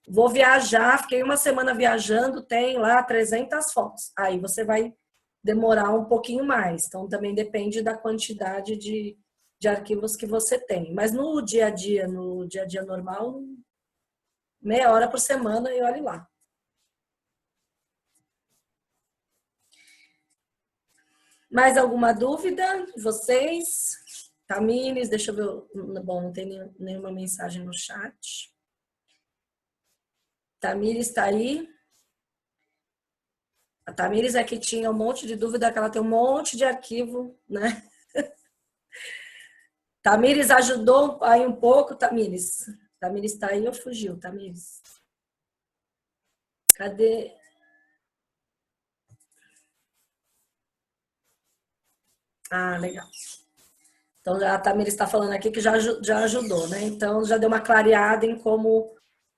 vou viajar, fiquei uma semana viajando, tem lá 300 fotos. Aí você vai demorar um pouquinho mais. Então, também depende da quantidade de arquivos que você tem. Mas no dia a dia normal, meia hora por semana e olhe lá. Mais alguma dúvida de vocês? Tamires, deixa eu ver. Bom, não tem nenhuma mensagem no chat. Tamires está aí? A Tamires é que tinha um monte de dúvida, que ela tem um monte de arquivo, né? Tamires ajudou aí um pouco, Tamires? Tamires está aí ou fugiu, Tamires? Cadê? Ah, legal. Então, a Tamires está falando aqui que já ajudou, né? Então, já deu uma clareada em como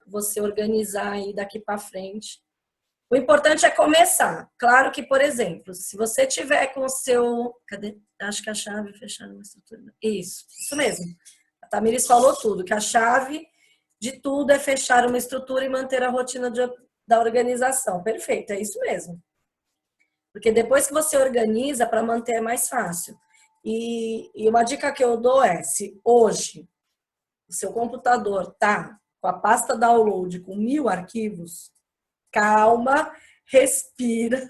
você organizar aí daqui para frente. O importante é começar. Claro que, por exemplo, se você tiver com o seu... Cadê? Acho que a chave é fechar uma estrutura. Isso mesmo. A Tamires falou tudo, que a chave de tudo é fechar uma estrutura e manter a rotina da organização. Perfeito, é isso mesmo. Porque depois que você organiza, para manter é mais fácil. E uma dica que eu dou é, se hoje o seu computador tá com a pasta download com 1000 arquivos, calma, respira,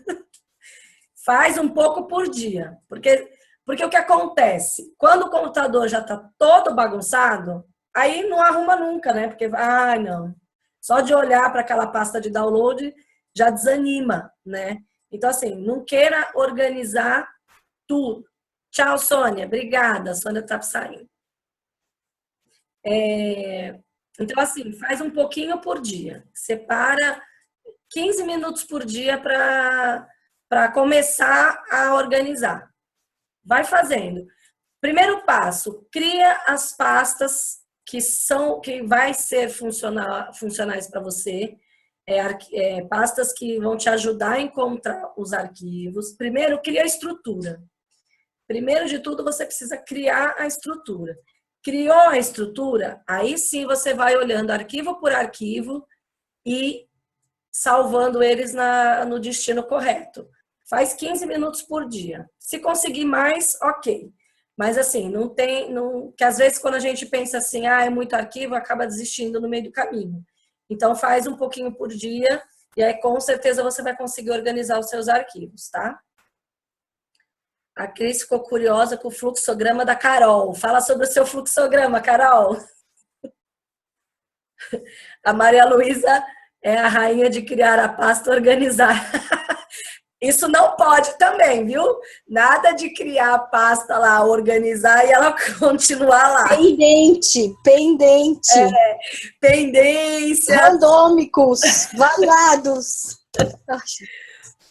faz um pouco por dia. Porque o que acontece? Quando o computador já tá todo bagunçado, aí não arruma nunca, né? Porque, não. Só de olhar para aquela pasta de download já desanima, né? Então, assim, não queira organizar tudo. Tchau, Sônia. Obrigada. A Sônia tá saindo. Então, assim, faz um pouquinho por dia. Separa 15 minutos por dia para começar a organizar. Vai fazendo. Primeiro passo, cria as pastas que vai ser funcionais para você. Pastas que vão te ajudar a encontrar os arquivos. Primeiro, cria a estrutura. Primeiro de tudo, você precisa criar a estrutura. Criou a estrutura, aí sim você vai olhando arquivo por arquivo e salvando eles no destino correto. Faz 15 minutos por dia. Se conseguir mais, ok. Mas assim, que às vezes quando a gente pensa assim, é muito arquivo, acaba desistindo no meio do caminho. Então faz um pouquinho por dia e aí com certeza você vai conseguir organizar os seus arquivos, tá? A Cris ficou curiosa com o fluxograma da Carol. Fala sobre o seu fluxograma, Carol. A Maria Luísa é a rainha de criar a pasta organizar. Isso não pode também, viu? Nada de criar a pasta lá, organizar e ela continuar lá. Pendente. Pendência. Randômicos, valados.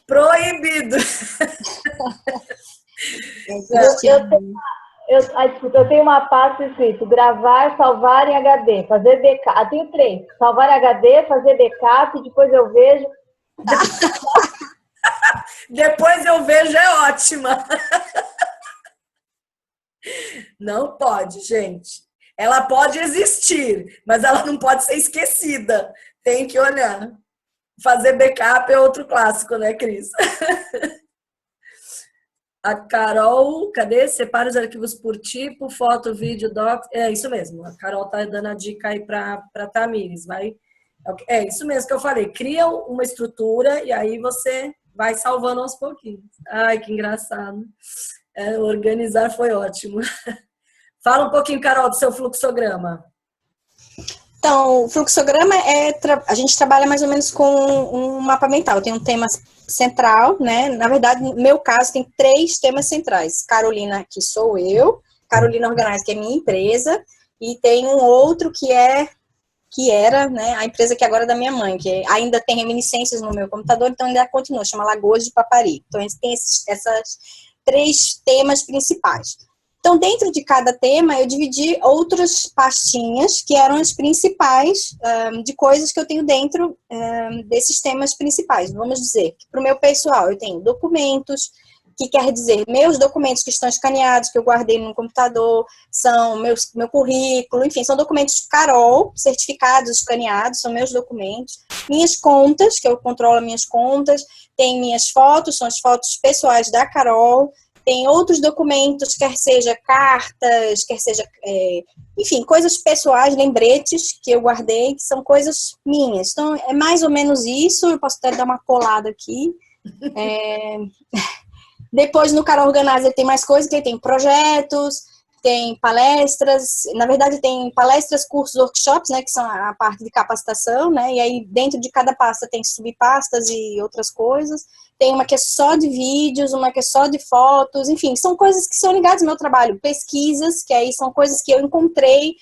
Proibido. Eu tenho uma pasta escrito gravar, salvar em HD, fazer backup. Eu tenho 3. Salvar em HD, fazer backup e depois eu vejo. Depois eu vejo é ótima. Não pode, gente. Ela pode existir, mas ela não pode ser esquecida. Tem que olhar. Fazer backup é outro clássico, né, Cris? A Carol, cadê? Separa os arquivos por tipo, foto, vídeo, doc. É isso mesmo. A Carol tá dando a dica aí para Tamires. É isso mesmo que eu falei. Cria uma estrutura e aí você vai salvando aos pouquinhos. Ai, que engraçado. Organizar foi ótimo. Fala um pouquinho, Carol, do seu fluxograma. Então, o fluxograma a gente trabalha mais ou menos com um mapa mental. Tem um tema central, né? Na verdade, no meu caso, tem 3 temas centrais. Carolina, que sou eu. Carolina Organize, que é minha empresa. E tem um outro que era, né, a empresa que agora é da minha mãe, que ainda tem reminiscências no meu computador, então ainda continua, chama Lagoas de Papari. Então, a gente tem esses 3 temas principais. Então, Então, dentro de cada tema, eu dividi outras pastinhas, que eram as principais de coisas que eu tenho dentro desses temas principais. Vamos dizer que para o meu pessoal, eu tenho documentos, que quer dizer, meus documentos que estão escaneados, que eu guardei no computador, são meu currículo, enfim, são documentos Carol, certificados, escaneados, são meus documentos. Minhas contas, que eu controlo minhas contas, tem minhas fotos, são as fotos pessoais da Carol, tem outros documentos, quer seja cartas, quer seja, enfim, coisas pessoais, lembretes que eu guardei, que são coisas minhas. Então, é mais ou menos isso, eu posso até dar uma colada aqui. Depois, no Carol Organizer, tem mais coisas, que tem projetos, tem palestras, na verdade, tem palestras, cursos, workshops, né, que são a parte de capacitação, né, e aí dentro de cada pasta tem subpastas e outras coisas. Tem uma que é só de vídeos, uma que é só de fotos, enfim, são coisas que são ligadas ao meu trabalho. Pesquisas, que aí são coisas que eu encontrei,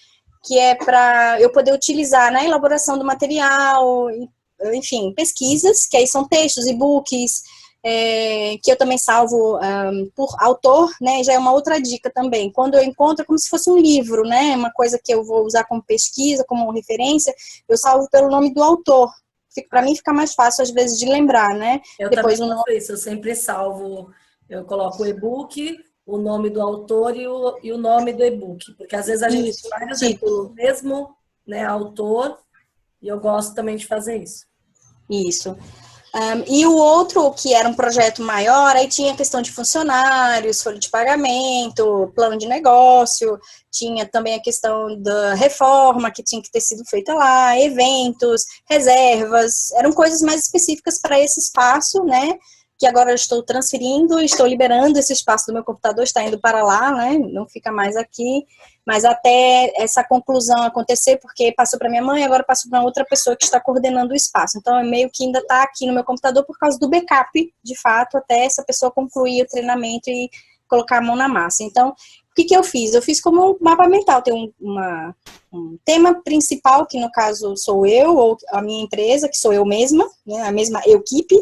que é para eu poder utilizar na elaboração do material, enfim, pesquisas, que aí são textos, e-books, que eu também salvo por autor, né, já é uma outra dica também. Quando eu encontro, é como se fosse um livro, né, uma coisa que eu vou usar como pesquisa, como referência, eu salvo pelo nome do autor. Para mim fica mais fácil, às vezes, de lembrar, né. Eu depois também faço isso, eu sempre salvo, eu coloco o e-book, o nome do autor e o nome do e-book, porque às vezes a gente tem vários e-books, mesmo, né, autor, e eu gosto também de fazer isso. Isso. E o outro, que era um projeto maior, aí tinha questão de funcionários, folha de pagamento, plano de negócio, tinha também a questão da reforma que tinha que ter sido feita lá, eventos, reservas, eram coisas mais específicas para esse espaço, né, que agora eu estou transferindo, estou liberando esse espaço do meu computador, está indo para lá, né, não fica mais aqui, mas até essa conclusão acontecer, porque passou para minha mãe, agora passou para outra pessoa que está coordenando o espaço, então é meio que ainda está aqui no meu computador por causa do backup, de fato, até essa pessoa concluir o treinamento e colocar a mão na massa. Então, o que eu fiz? Eu fiz como um mapa mental, tem um tema principal, que no caso sou eu, ou a minha empresa, que sou eu mesma, né, a mesma equipe,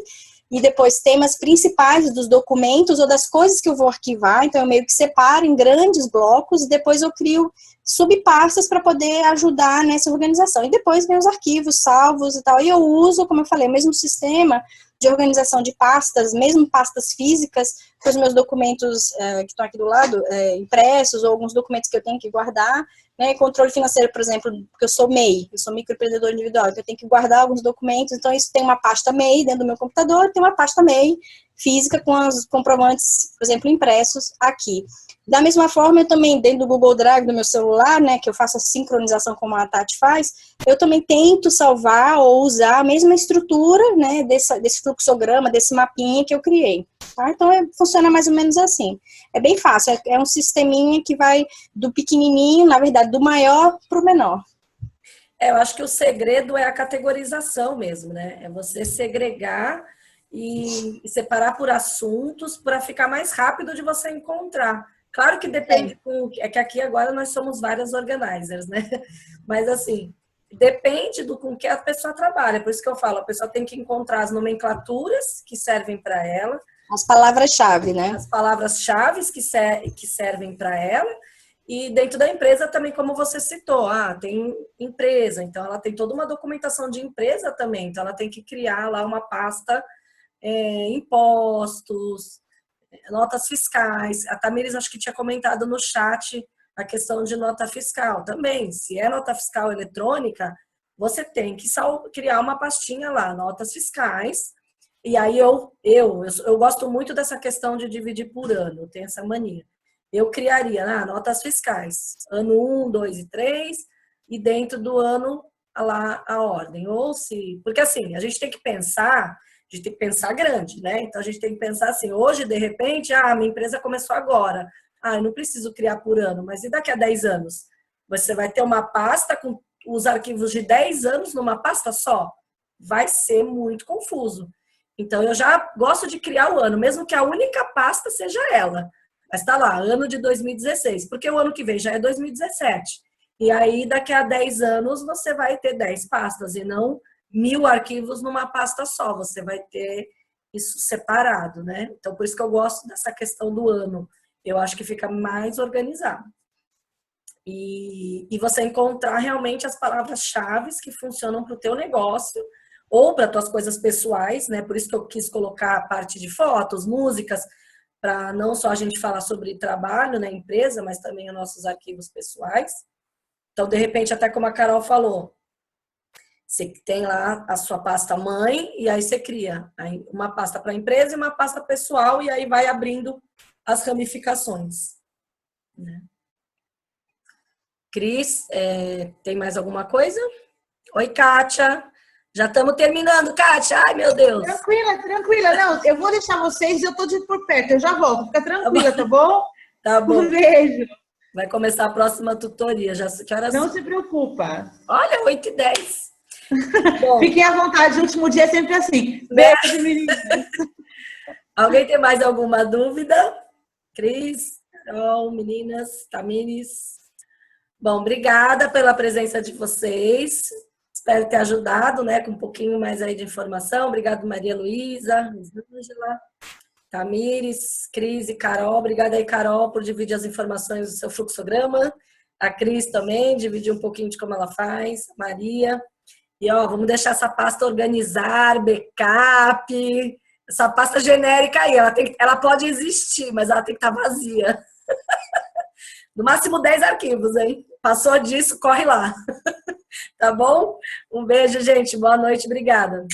e depois temas principais dos documentos ou das coisas que eu vou arquivar, então eu meio que separo em grandes blocos e depois eu crio subpastas para poder ajudar nessa organização. E depois vem os arquivos salvos e tal, e eu uso, como eu falei, o mesmo sistema de organização de pastas, mesmo pastas físicas, para os meus documentos que estão aqui do lado, impressos, ou alguns documentos que eu tenho que guardar, né, controle financeiro, por exemplo, porque eu sou MEI, eu sou microempreendedor individual, então eu tenho que guardar alguns documentos, então isso tem uma pasta MEI dentro do meu computador, tem uma pasta MEI física com os comprovantes, por exemplo, impressos aqui. Da mesma forma, eu também, dentro do Google Drive do meu celular, né, que eu faço a sincronização como a Tati faz, eu também tento salvar ou usar a mesma estrutura, né, desse fluxograma, desse mapinha que eu criei. Tá? Então, funciona mais ou menos assim. É bem fácil, é um sisteminha que vai do pequenininho, na verdade, do maior para o menor. Eu acho que o segredo é a categorização mesmo, né? É você segregar e separar por assuntos para ficar mais rápido de você encontrar. Claro que depende, é que aqui agora nós somos várias organizers, né? Mas assim, depende do com que a pessoa trabalha. Por isso que eu falo, a pessoa tem que encontrar as nomenclaturas que servem para ela. As palavras-chave, né? As palavras-chave que servem para ela. E dentro da empresa também, como você citou, tem empresa, então ela tem toda uma documentação de empresa também. Então ela tem que criar lá uma pasta, impostos, notas fiscais. A Tamires acho que tinha comentado no chat a questão de nota fiscal também. Se é nota fiscal eletrônica, você tem que criar uma pastinha lá, notas fiscais. E aí eu gosto muito dessa questão de dividir por ano, eu tenho essa mania. Eu criaria notas fiscais, ano 1, 2 e 3, e dentro do ano lá a ordem. Porque assim, a gente tem que pensar grande, né? Então a gente tem que pensar assim, hoje de repente, minha empresa começou agora. Eu não preciso criar por ano, mas e daqui a 10 anos? Você vai ter uma pasta com os arquivos de 10 anos numa pasta só? Vai ser muito confuso. Então eu já gosto de criar o ano, mesmo que a única pasta seja ela. Mas está lá, ano de 2016, porque o ano que vem já é 2017. E aí, daqui a 10 anos, você vai ter 10 pastas e não 1000 arquivos numa pasta só. Você vai ter isso separado, né? Então, por isso que eu gosto dessa questão do ano. Eu acho que fica mais organizado. E você encontrar realmente as palavras-chave que funcionam para o teu negócio ou para tuas coisas pessoais, né? Por isso que eu quis colocar a parte de fotos, músicas, para não só a gente falar sobre trabalho na empresa, mas também os nossos arquivos pessoais. Então, de repente, até como a Carol falou, você tem lá a sua pasta mãe e aí você cria uma pasta para a empresa e uma pasta pessoal e aí vai abrindo as ramificações, né? Cris, tem mais alguma coisa? Oi, Kátia. Já estamos terminando, Kátia. Ai, meu Deus. Tranquila, tranquila. Não, eu vou deixar vocês e eu tô por perto. Eu já volto. Fica tranquila, tá bom? Tá bom. Um beijo. Vai começar a próxima tutoria. Que horas? Não se preocupa. Olha, 8h10. Fiquem à vontade. O último dia é sempre assim. Beijo, meninas. Alguém tem mais alguma dúvida? Cris, Carol, meninas, Tamires. Bom, obrigada pela presença de vocês. Espero ter ajudado, né, com um pouquinho mais aí de informação. Obrigado, Maria Luísa, Ângela, Tamires, Cris e Carol. Obrigada aí, Carol, por dividir as informações do seu fluxograma. A Cris também dividiu um pouquinho de como ela faz. Maria. E, ó, vamos deixar essa pasta organizar, backup. Essa pasta genérica aí, ela pode existir, mas ela tem que estar vazia. No máximo 10 arquivos, hein? Passou disso, corre lá. Tá bom? Um beijo, gente. Boa noite. Obrigada.